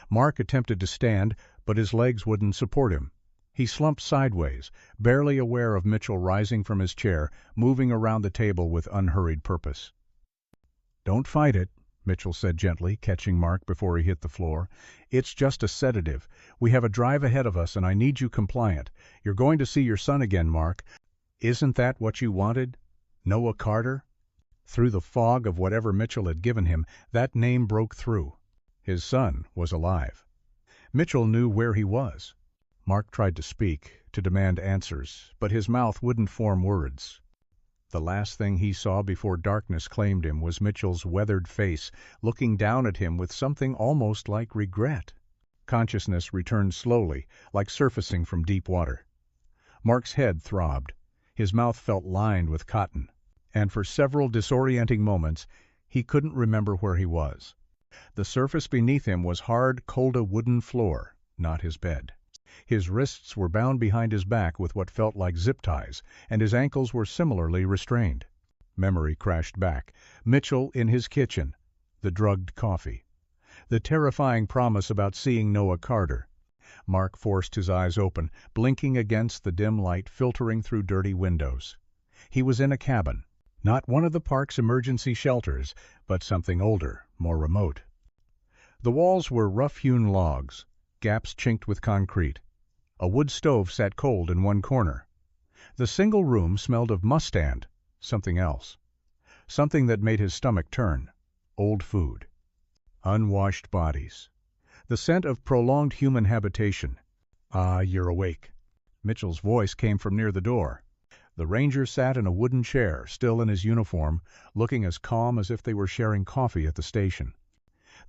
Mark attempted to stand, but his legs wouldn't support him. He slumped sideways, barely aware of Mitchell rising from his chair, moving around the table with unhurried purpose. "Don't fight it," Mitchell said gently, catching Mark before he hit the floor. "It's just a sedative. We have a drive ahead of us, and I need you compliant. You're going to see your son again, Mark. Isn't that what you wanted? Noah Carter?" Through the fog of whatever Mitchell had given him, that name broke through. His son was alive. Mitchell knew where he was. Mark tried to speak, to demand answers, but his mouth wouldn't form words. The last thing he saw before darkness claimed him was Mitchell's weathered face, looking down at him with something almost like regret. Consciousness returned slowly, like surfacing from deep water. Mark's head throbbed. His mouth felt lined with cotton, and for several disorienting moments he couldn't remember where he was. The surface beneath him was hard, colda wooden floor, not his bed. His wrists were bound behind his back with what felt like zip ties, and his ankles were similarly restrained. Memory crashed back. Mitchell in his kitchen. The drugged coffee. The terrifying promise about seeing Noah Carter. Mark forced his eyes open, blinking against the dim light filtering through dirty windows. He was in a cabin. Not one of the park's emergency shelters, but something older, more remote. The walls were rough-hewn logs, gaps chinked with concrete. A wood stove sat cold in one corner. The single room smelled of mustard, something else. Something that made his stomach turn. Old food. Unwashed bodies. The scent of prolonged human habitation. "Ah, you're awake." Mitchell's voice came from near the door. The ranger sat in a wooden chair, still in his uniform, looking as calm as if they were sharing coffee at the station.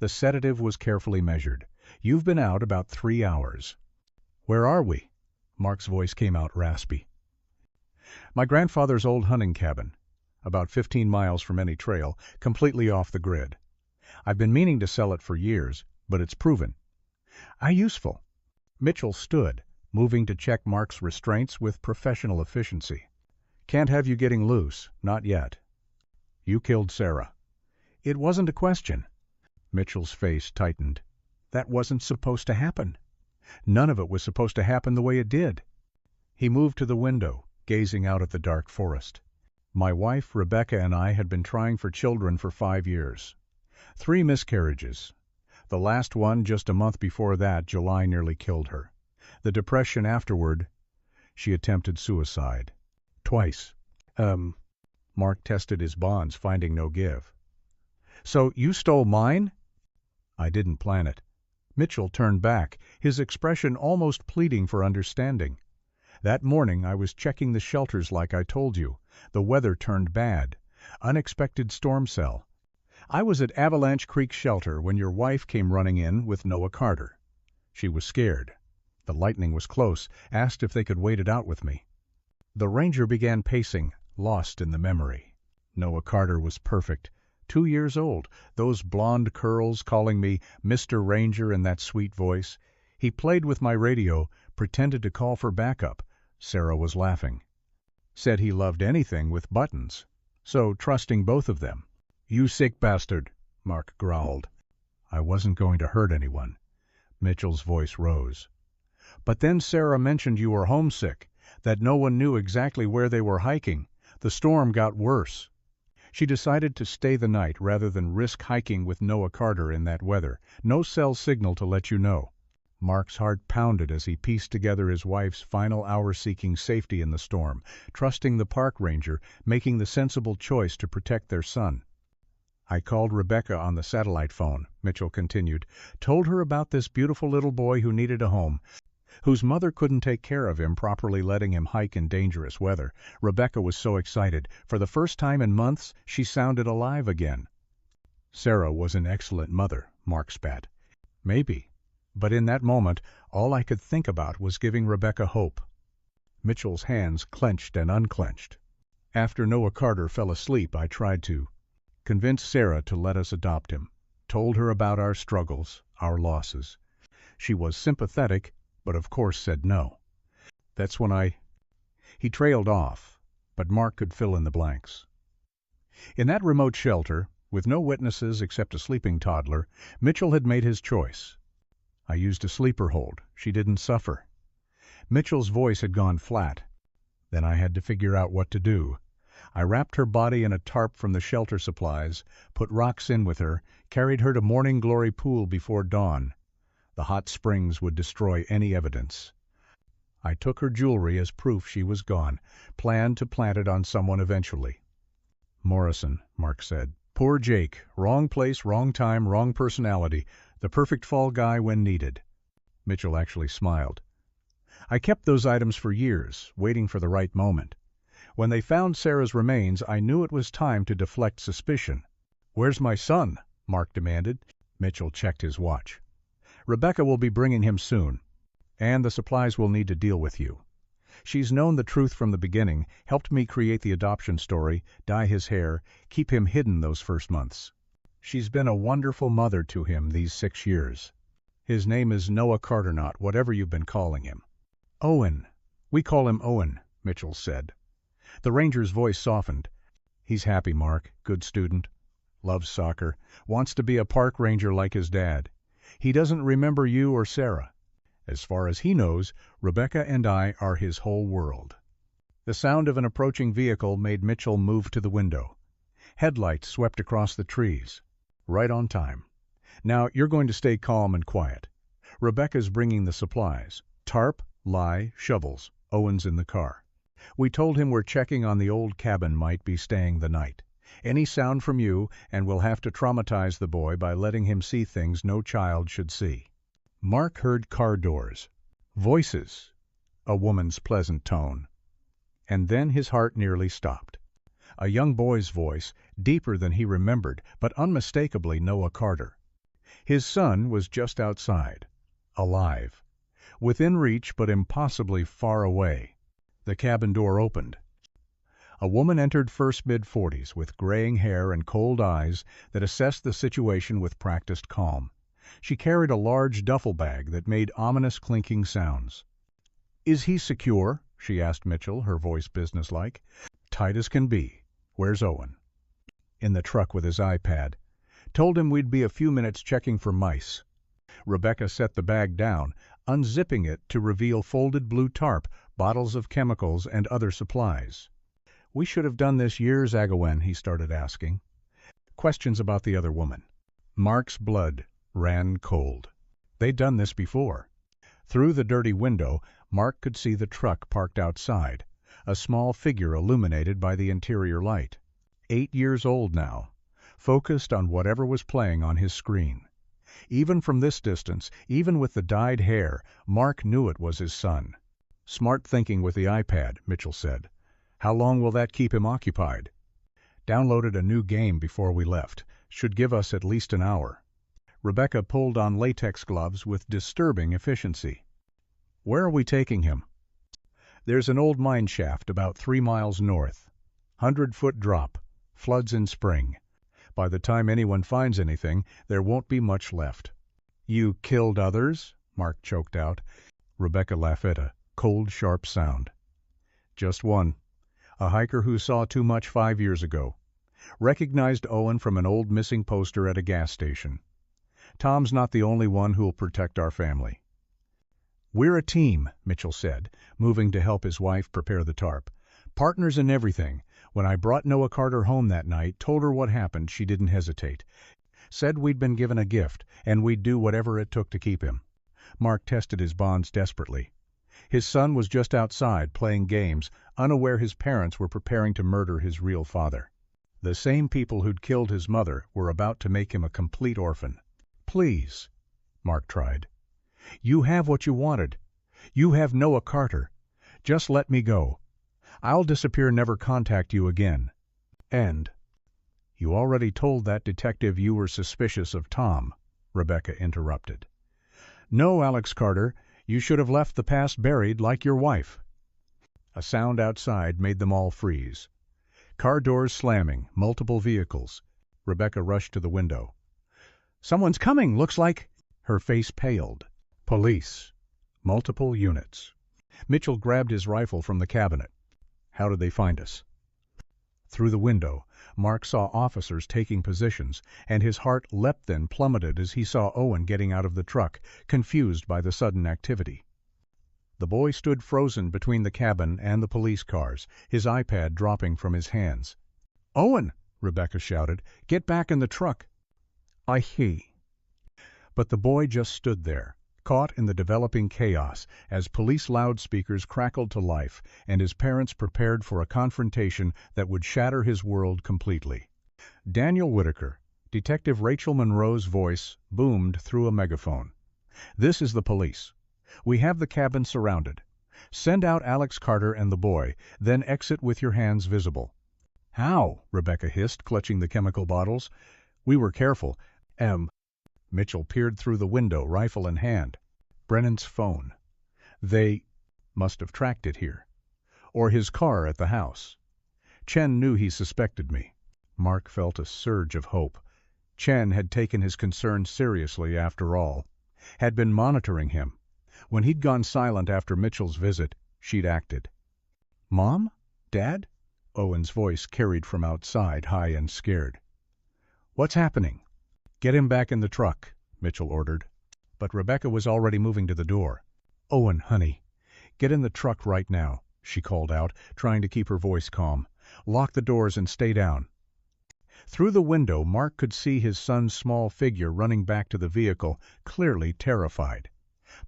The sedative was carefully measured. "You've been out about 3 hours." "Where are we?" Mark's voice came out raspy. "My grandfather's old hunting cabin, about 15 miles from any trail, completely off the grid. I've been meaning to sell it for years, but it's proven. How useful." Mitchell stood, moving to check Mark's restraints with professional efficiency. "Can't have you getting loose, not yet. You killed Sarah." "It wasn't a question." Mitchell's face tightened. "That wasn't supposed to happen. None of it was supposed to happen the way it did." He moved to the window, gazing out at the dark forest. "My wife, Rebecca, and I had been trying for children for 5 years. 3 miscarriages. The last one, just a month before that, July nearly killed her. The depression afterward, she attempted suicide. Twice. Mark tested his bonds, finding no give. "So you stole mine?" "I didn't plan it." Mitchell turned back, his expression almost pleading for understanding. "That morning I was checking the shelters like I told you. The weather turned bad. Unexpected storm cell. I was at Avalanche Creek Shelter when your wife came running in with Noah Carter. She was scared. The lightning was close, asked if they could wait it out with me." The ranger began pacing, lost in the memory. Noah Carter was perfect, 2 years old, those blonde curls, calling me Mr. Ranger in that sweet voice. He played with my radio, pretended to call for backup. Sarah was laughing. Said he loved anything with buttons. So, trusting both of them. "You sick bastard," Mark growled. I wasn't going to hurt anyone. Mitchell's voice rose. "But then Sarah mentioned you were homesick, that no one knew exactly where they were hiking. The storm got worse." She decided to stay the night rather than risk hiking with Noah Carter in that weather. No cell signal to let you know. Mark's heart pounded as he pieced together his wife's final hour seeking safety in the storm, trusting the park ranger, making the sensible choice to protect their son. "I called Rebecca on the satellite phone," Mitchell continued. "Told her about this beautiful little boy who needed a home, whose mother couldn't take care of him, properly letting him hike in dangerous weather." Rebecca was so excited. For the first time in months, she sounded alive again. "Sarah was an excellent mother," Mark spat. "Maybe. But in that moment, all I could think about was giving Rebecca hope." Mitchell's hands clenched and unclenched. "After Noah Carter fell asleep, I tried to convince Sarah to let us adopt him. Told her about our struggles, our losses. She was sympathetic, but of course said no. That's when He trailed off, but Mark could fill in the blanks. In that remote shelter, with no witnesses except a sleeping toddler, Mitchell had made his choice. I used a sleeper hold. She didn't suffer. Mitchell's voice had gone flat. Then I had to figure out what to do. I wrapped her body in a tarp from the shelter supplies, put rocks in with her, carried her to Morning Glory Pool before dawn. The hot springs would destroy any evidence. I took her jewelry as proof she was gone, planned to plant it on someone eventually. "Morrison," Mark said. "Poor Jake. Wrong place, wrong time, wrong personality. The perfect fall guy when needed." Mitchell actually smiled. "I kept those items for years, waiting for the right moment. When they found Sarah's remains, I knew it was time to deflect suspicion." "Where's my son?" Mark demanded. Mitchell checked his watch. "Rebecca will be bringing him soon. And the supplies will need to deal with you. She's known the truth from the beginning, helped me create the adoption story, dye his hair, keep him hidden those first months. She's been a wonderful mother to him these 6 years. His name is Noah Carternaut, whatever you've been calling him." "Owen. We call him Owen," Mitchell said. The ranger's voice softened. "He's happy, Mark. Good student. Loves soccer. Wants to be a park ranger like his dad. He doesn't remember you or Sarah. As far as he knows, Rebecca and I are his whole world." The sound of an approaching vehicle made Mitchell move to the window. Headlights swept across the trees. Right on time. "Now, you're going to stay calm and quiet. Rebecca's bringing the supplies. Tarp, lye, shovels. Owen's in the car. We told him we're checking on the old cabin might be staying the night. Any sound from you, and we'll have to traumatize the boy by letting him see things no child should see." Mark heard car doors. Voices. A woman's pleasant tone. And then his heart nearly stopped. A young boy's voice, deeper than he remembered, but unmistakably Noah Carter. His son was just outside. Alive. Within reach, but impossibly far away. The cabin door opened. A woman entered, first mid-40s, with graying hair and cold eyes that assessed the situation with practiced calm. She carried a large duffel bag that made ominous clinking sounds. "Is he secure?" she asked Mitchell, her voice businesslike. "Tight as can be. Where's Owen?" "In the truck with his iPad. Told him we'd be a few minutes checking for mice." Rebecca set the bag down, unzipping it to reveal folded blue tarp, bottles of chemicals, and other supplies. "We should have done this years ago," he started asking. Questions about the other woman. Mark's blood ran cold. They'd done this before. Through the dirty window, Mark could see the truck parked outside, a small figure illuminated by the interior light. 8 years old now, focused on whatever was playing on his screen. Even from this distance, even with the dyed hair, Mark knew it was his son. "Smart thinking with the iPad," Mitchell said. "How long will that keep him occupied?" "Downloaded a new game before we left. Should give us at least an hour." Rebecca pulled on latex gloves with disturbing efficiency. "Where are we taking him?" "There's an old mine shaft about 3 miles north. 100-foot drop. Floods in spring. By the time anyone finds anything, there won't be much left." "You killed others?" Mark choked out. Rebecca laughed, a cold, sharp sound. "Just one. A hiker who saw too much 5 years ago. Recognized Owen from an old missing poster at a gas station. Tom's not the only one who'll protect our family." "We're a team," Mitchell said, moving to help his wife prepare the tarp. "Partners in everything. When I brought Noah Carter home that night, told her what happened, she didn't hesitate. Said we'd been given a gift, and we'd do whatever it took to keep him." Mark tested his bonds desperately. His son was just outside, playing games, unaware his parents were preparing to murder his real father. The same people who'd killed his mother were about to make him a complete orphan. "Please," Mark tried. "You have what you wanted. You have Noah Carter. Just let me go. I'll disappear and never contact you again. And—" "You already told that detective you were suspicious of Tom," Rebecca interrupted. "No, Alex Carter, you should have left the past buried like your wife." A sound outside made them all freeze. Car doors slamming, multiple vehicles. Rebecca rushed to the window. "Someone's coming, looks like—" Her face paled. "Police. Multiple units." Mitchell grabbed his rifle from the cabinet. "How did they find us?" Through the window, Mark saw officers taking positions, and his heart leapt then plummeted as he saw Owen getting out of the truck, confused by the sudden activity. The boy stood frozen between the cabin and the police cars, his iPad dropping from his hands. "Owen!" Rebecca shouted. "Get back in the truck!" "He." But the boy just stood there, caught in the developing chaos, as police loudspeakers crackled to life, and his parents prepared for a confrontation that would shatter his world completely. Daniel Whitaker, Detective Rachel Monroe's voice, boomed through a megaphone. "This is the police. We have the cabin surrounded. Send out Alex Carter and the boy, then exit with your hands visible." "How?" Rebecca hissed, clutching the chemical bottles. "We were careful. Mitchell peered through the window, rifle in hand. "Brennan's phone. They must have tracked it here. Or his car at the house. Chen knew he suspected me." Mark felt a surge of hope. Chen had taken his concern seriously after all. Had been monitoring him. When he'd gone silent after Mitchell's visit, she'd acted. "Mom? Dad?" Owen's voice carried from outside, high and scared. "What's happening?" "Get him back in the truck," Mitchell ordered. But Rebecca was already moving to the door. "Owen, honey, get in the truck right now," she called out, trying to keep her voice calm. "Lock the doors and stay down." Through the window, Mark could see his son's small figure running back to the vehicle, clearly terrified.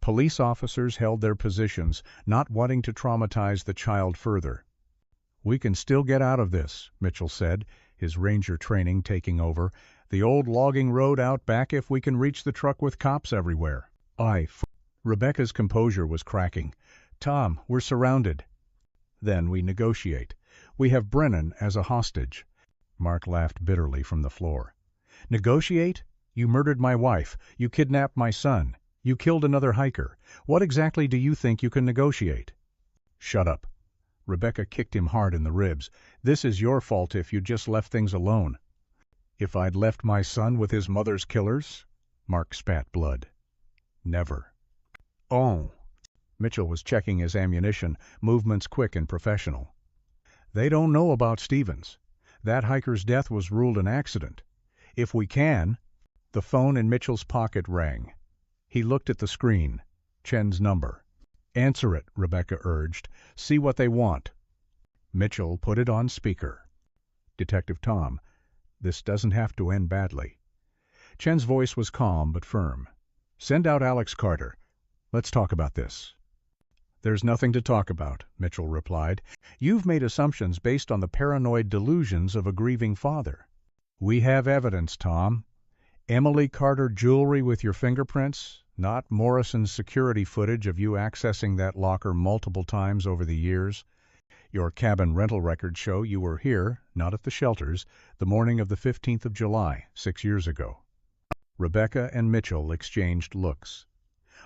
Police officers held their positions, not wanting to traumatize the child further. "We can still get out of this," Mitchell said, his ranger training taking over. "The old logging road out back if we can reach the truck with cops everywhere." Rebecca's composure was cracking. "Tom, we're surrounded." "Then we negotiate. We have Brennan as a hostage." Mark laughed bitterly from the floor. "Negotiate? You murdered my wife. You kidnapped my son. You killed another hiker. What exactly do you think you can negotiate?" "Shut up." Rebecca kicked him hard in the ribs. "This is your fault if you'd just left things alone." "If I'd left my son with his mother's killers?" Mark spat blood. "Never." "Oh." Mitchell was checking his ammunition, movements quick and professional. "They don't know about Stevens. That hiker's death was ruled an accident. If we can—" The phone in Mitchell's pocket rang. He looked at the screen. Chen's number. "Answer it," Rebecca urged. "See what they want." Mitchell put it on speaker. "Detective Tom, this doesn't have to end badly." Chen's voice was calm but firm. "Send out Alex Carter. Let's talk about this." "There's nothing to talk about," Mitchell replied. "You've made assumptions based on the paranoid delusions of a grieving father." "We have evidence, Tom. Emily Carter jewelry with your fingerprints, not Morrison's security footage of you accessing that locker multiple times over the years. Your cabin rental records show you were here, not at the shelters, the morning of the 15th of July, 6 years ago." Rebecca and Mitchell exchanged looks.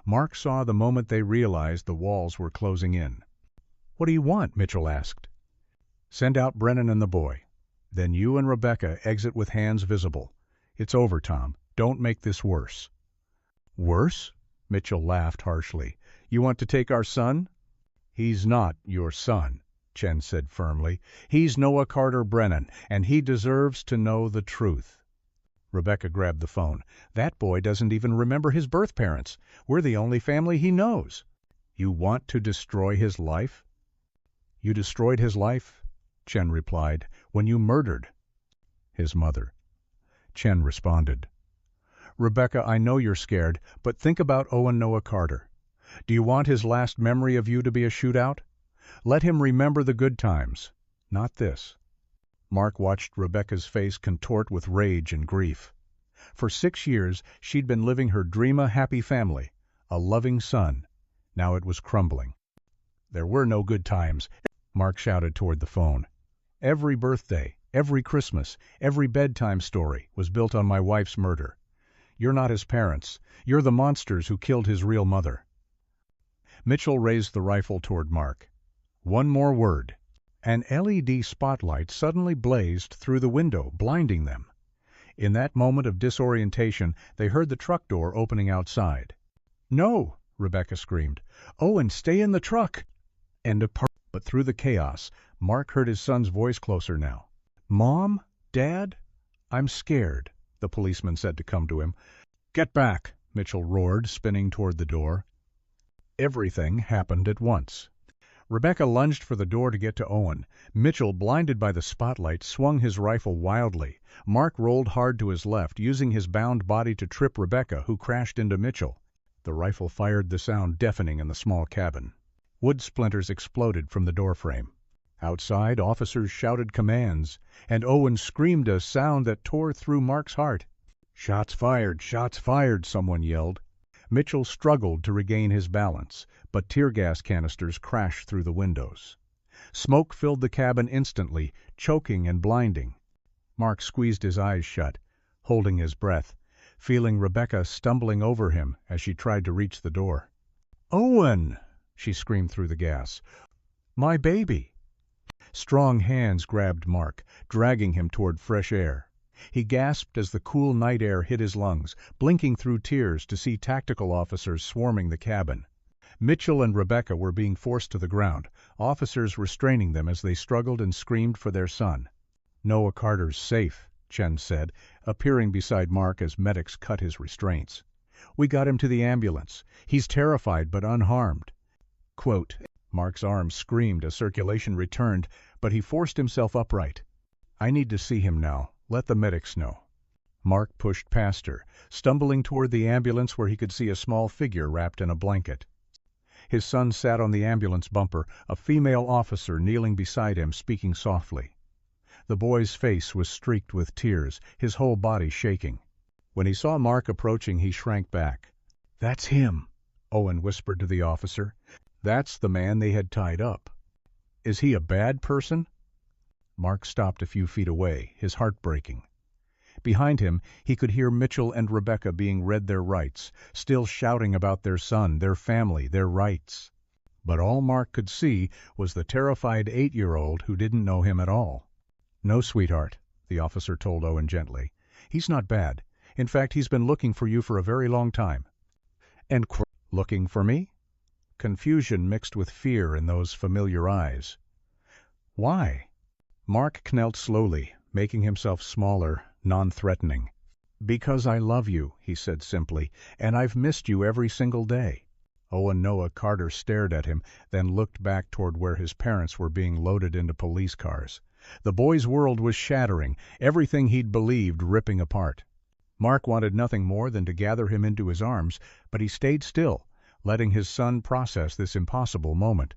Mark saw the moment they realized the walls were closing in. "What do you want?" Mitchell asked. "Send out Brennan and the boy. Then you and Rebecca exit with hands visible. It's over, Tom. Don't make this worse." "Worse?" Mitchell laughed harshly. "You want to take our son?" "He's not your son," Chen said firmly. "He's Noah Carter Brennan, and he deserves to know the truth." Rebecca grabbed the phone. "That boy doesn't even remember his birth parents. We're the only family he knows." "You want to destroy his life?" "You destroyed his life," Chen replied, "when you murdered his mother." Chen responded, "Rebecca, I know you're scared, but think about Owen Noah Carter. Do you want his last memory of you to be a shootout? Let him remember the good times, not this." Mark watched Rebecca's face contort with rage and grief. For 6 years she'd been living her dream-a-happy family, a loving son. Now it was crumbling. "There were no good times," Mark shouted toward the phone. "Every birthday, every Christmas, every bedtime story was built on my wife's murder. You're not his parents. You're the monsters who killed his real mother." Mitchell raised the rifle toward Mark. "One more word." An LED spotlight suddenly blazed through the window, blinding them. In that moment of disorientation, they heard the truck door opening outside. "No!" Rebecca screamed. "Owen, stay in the truck!" But through the chaos, Mark heard his son's voice closer now. "Mom? Dad? I'm scared," the policeman said to come to him. "Get back!" Mitchell roared, spinning toward the door. Everything happened at once. Rebecca lunged for the door to get to Owen. Mitchell, blinded by the spotlight, swung his rifle wildly. Mark rolled hard to his left, using his bound body to trip Rebecca, who crashed into Mitchell. The rifle fired, the sound deafening in the small cabin. Wood splinters exploded from the doorframe. Outside, officers shouted commands, and Owen screamed a sound that tore through Mark's heart. "Shots fired," someone yelled. Mitchell struggled to regain his balance, but tear gas canisters crashed through the windows. Smoke filled the cabin instantly, choking and blinding. Mark squeezed his eyes shut, holding his breath, feeling Rebecca stumbling over him as she tried to reach the door. "Owen!" she screamed through the gas. "My baby!" Strong hands grabbed Mark, dragging him toward fresh air. He gasped as the cool night air hit his lungs, blinking through tears to see tactical officers swarming the cabin. Mitchell and Rebecca were being forced to the ground, officers restraining them as they struggled and screamed for their son. "Noah Carter's safe," Chen said, appearing beside Mark as medics cut his restraints. "We got him to the ambulance. He's terrified but unharmed." Quote, Mark's arms screamed as circulation returned, but he forced himself upright. "I need to see him now. Let the medics know." Mark pushed past her, stumbling toward the ambulance where he could see a small figure wrapped in a blanket. His son sat on the ambulance bumper, a female officer kneeling beside him, speaking softly. The boy's face was streaked with tears, his whole body shaking. When he saw Mark approaching, he shrank back. "That's him," Owen whispered to the officer. "That's the man they had tied up." "Is he a bad person?" Mark stopped a few feet away, his heart breaking. Behind him, he could hear Mitchell and Rebecca being read their rights, still shouting about their son, their family, their rights. But all Mark could see was the terrified 8-year-old who didn't know him at all. "No, sweetheart," the officer told Owen gently. "He's not bad. In fact, he's been looking for you for a very long time." "And looking for me?" Confusion mixed with fear in those familiar eyes. "Why?" Mark knelt slowly, making himself smaller, non-threatening. "Because I love you," he said simply, "and I've missed you every single day." Owen Noah Carter stared at him, then looked back toward where his parents were being loaded into police cars. The boy's world was shattering, everything he'd believed ripping apart. Mark wanted nothing more than to gather him into his arms, but he stayed still, letting his son process this impossible moment.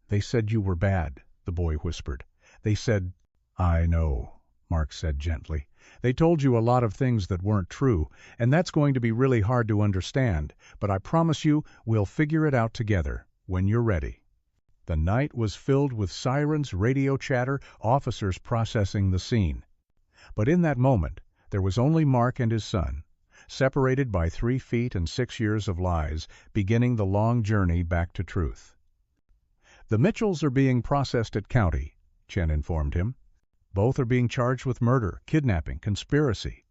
"They said you were bad," the boy whispered. "They said—" "I know," Mark said gently. "They told you a lot of things that weren't true, and that's going to be really hard to understand, but I promise you we'll figure it out together, when you're ready." The night was filled with sirens, radio chatter, officers processing the scene. But in that moment, there was only Mark and his son, separated by 3 feet and 6 years of lies, beginning the long journey back to truth. "The Mitchells are being processed at County," Chen informed him. Both are being charged with murder, kidnapping, conspiracy.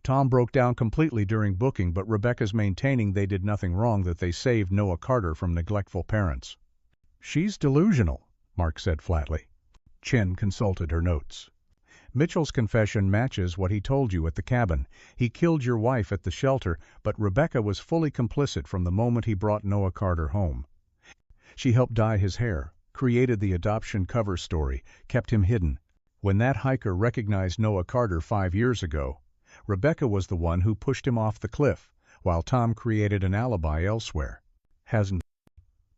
Tom broke down completely during booking, but Rebecca's maintaining they did nothing wrong, that they saved Noah Carter from neglectful parents. She's delusional, Mark said flatly. Chen consulted her notes. Mitchell's confession matches what he told you at the cabin. He killed your wife at the shelter, but Rebecca was fully complicit from the moment he brought Noah Carter home. She helped dye his hair, created the adoption cover story, kept him hidden. When that hiker recognized Noah Carter 5 years ago, Rebecca was the one who pushed him off the cliff, while Tom created an alibi elsewhere.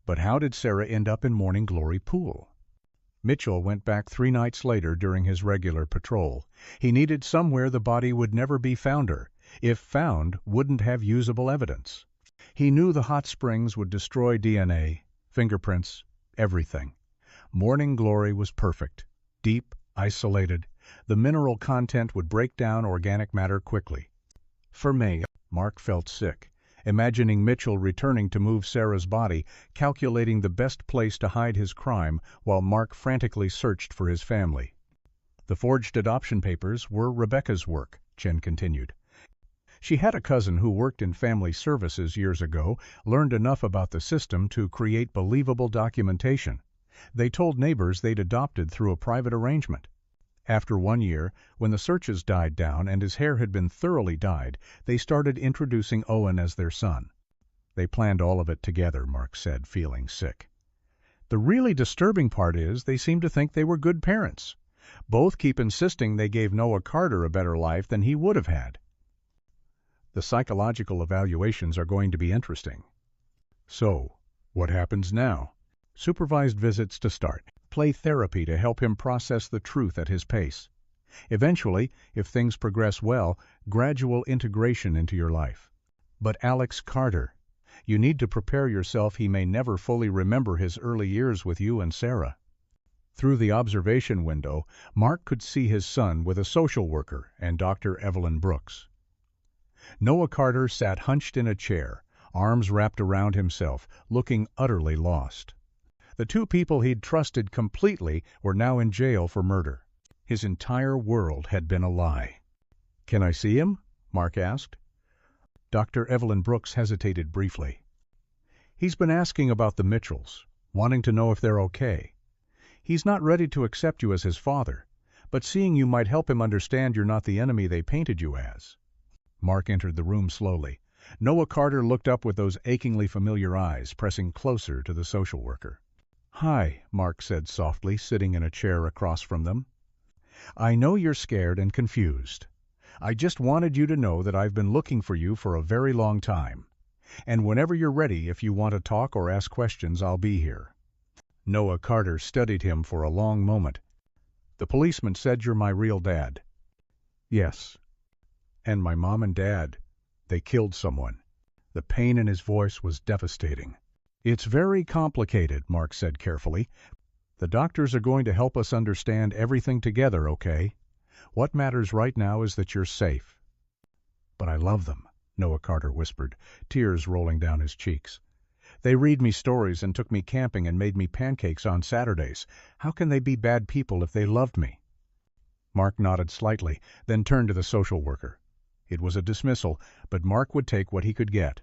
But how did Sarah end up in Morning Glory Pool? Mitchell went back 3 nights later during his regular patrol. He needed somewhere the body would never be founder. If found, wouldn't have usable evidence. He knew the hot springs would destroy DNA, fingerprints, everything. Morning Glory was perfect. Deep, isolated. The mineral content would break down organic matter quickly. For me, Mark felt sick, imagining Mitchell returning to move Sarah's body, calculating the best place to hide his crime while Mark frantically searched for his family. The forged adoption papers were Rebecca's work, Chen continued. She had a cousin who worked in family services years ago, learned enough about the system to create believable documentation. They told neighbors they'd adopted through a private arrangement. After 1 year, when the searches died down and his hair had been thoroughly dyed, they started introducing Owen as their son. They planned all of it together, Mark said, feeling sick. The really disturbing part is they seem to think they were good parents. Both keep insisting they gave Noah Carter a better life than he would have had. The psychological evaluations are going to be interesting. So, what happens now? Supervised visits to start. Play therapy to help him process the truth at his pace. Eventually, if things progress well, gradual integration into your life. But Alex Carter, you need to prepare yourself. He may never fully remember his early years with you and Sarah. Through the observation window, Mark could see his son with a social worker and Dr. Evelyn Brooks. Noah Carter sat hunched in a chair, arms wrapped around himself, looking utterly lost. The 2 people he'd trusted completely were now in jail for murder. His entire world had been a lie. "Can I see him?" Mark asked. Dr. Evelyn Brooks hesitated briefly. "He's been asking about the Mitchells, wanting to know if they're okay. He's not ready to accept you as his father, but seeing you might help him understand you're not the enemy they painted you as." Mark entered the room slowly. Noah Carter looked up with those achingly familiar eyes, pressing closer to the social worker. "Hi," Mark said softly, sitting in a chair across from them. "I know you're scared and confused. I just wanted you to know that I've been looking for you for a very long time. And whenever you're ready, if you want to talk or ask questions, I'll be here." Noah Carter studied him for a long moment. "The policeman said you're my real dad." "Yes. And my mom and dad, they killed someone." The pain in his voice was devastating. "It's very complicated," Mark said carefully. "The doctors are going to help us understand everything together, okay? What matters right now is that you're safe." "But I love them," Noah Carter whispered, tears rolling down his cheeks. "They read me stories and took me camping and made me pancakes on Saturdays. How can they be bad people if they loved me?" Mark nodded slightly, then turned to the social worker. It was a dismissal, but Mark would take what he could get.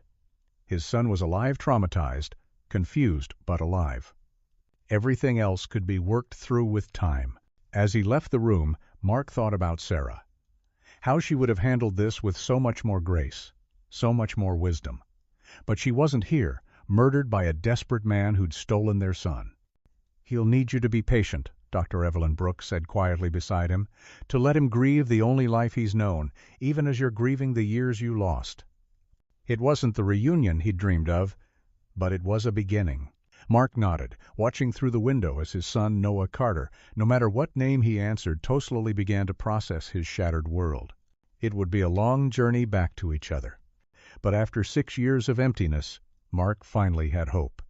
His son was alive, traumatized, confused but alive. Everything else could be worked through with time. As he left the room, Mark thought about Sarah. How she would have handled this with so much more grace, so much more wisdom. But she wasn't here, murdered by a desperate man who'd stolen their son. "He'll need you to be patient," Dr. Evelyn Brooks said quietly beside him, "to let him grieve the only life he's known, even as you're grieving the years you lost." It wasn't the reunion he'd dreamed of, but it was a beginning. Mark nodded, watching through the window as his son Noah Carter, no matter what name he answered, slowly began to process his shattered world. It would be a long journey back to each other. But after 6 years of emptiness, Mark finally had hope.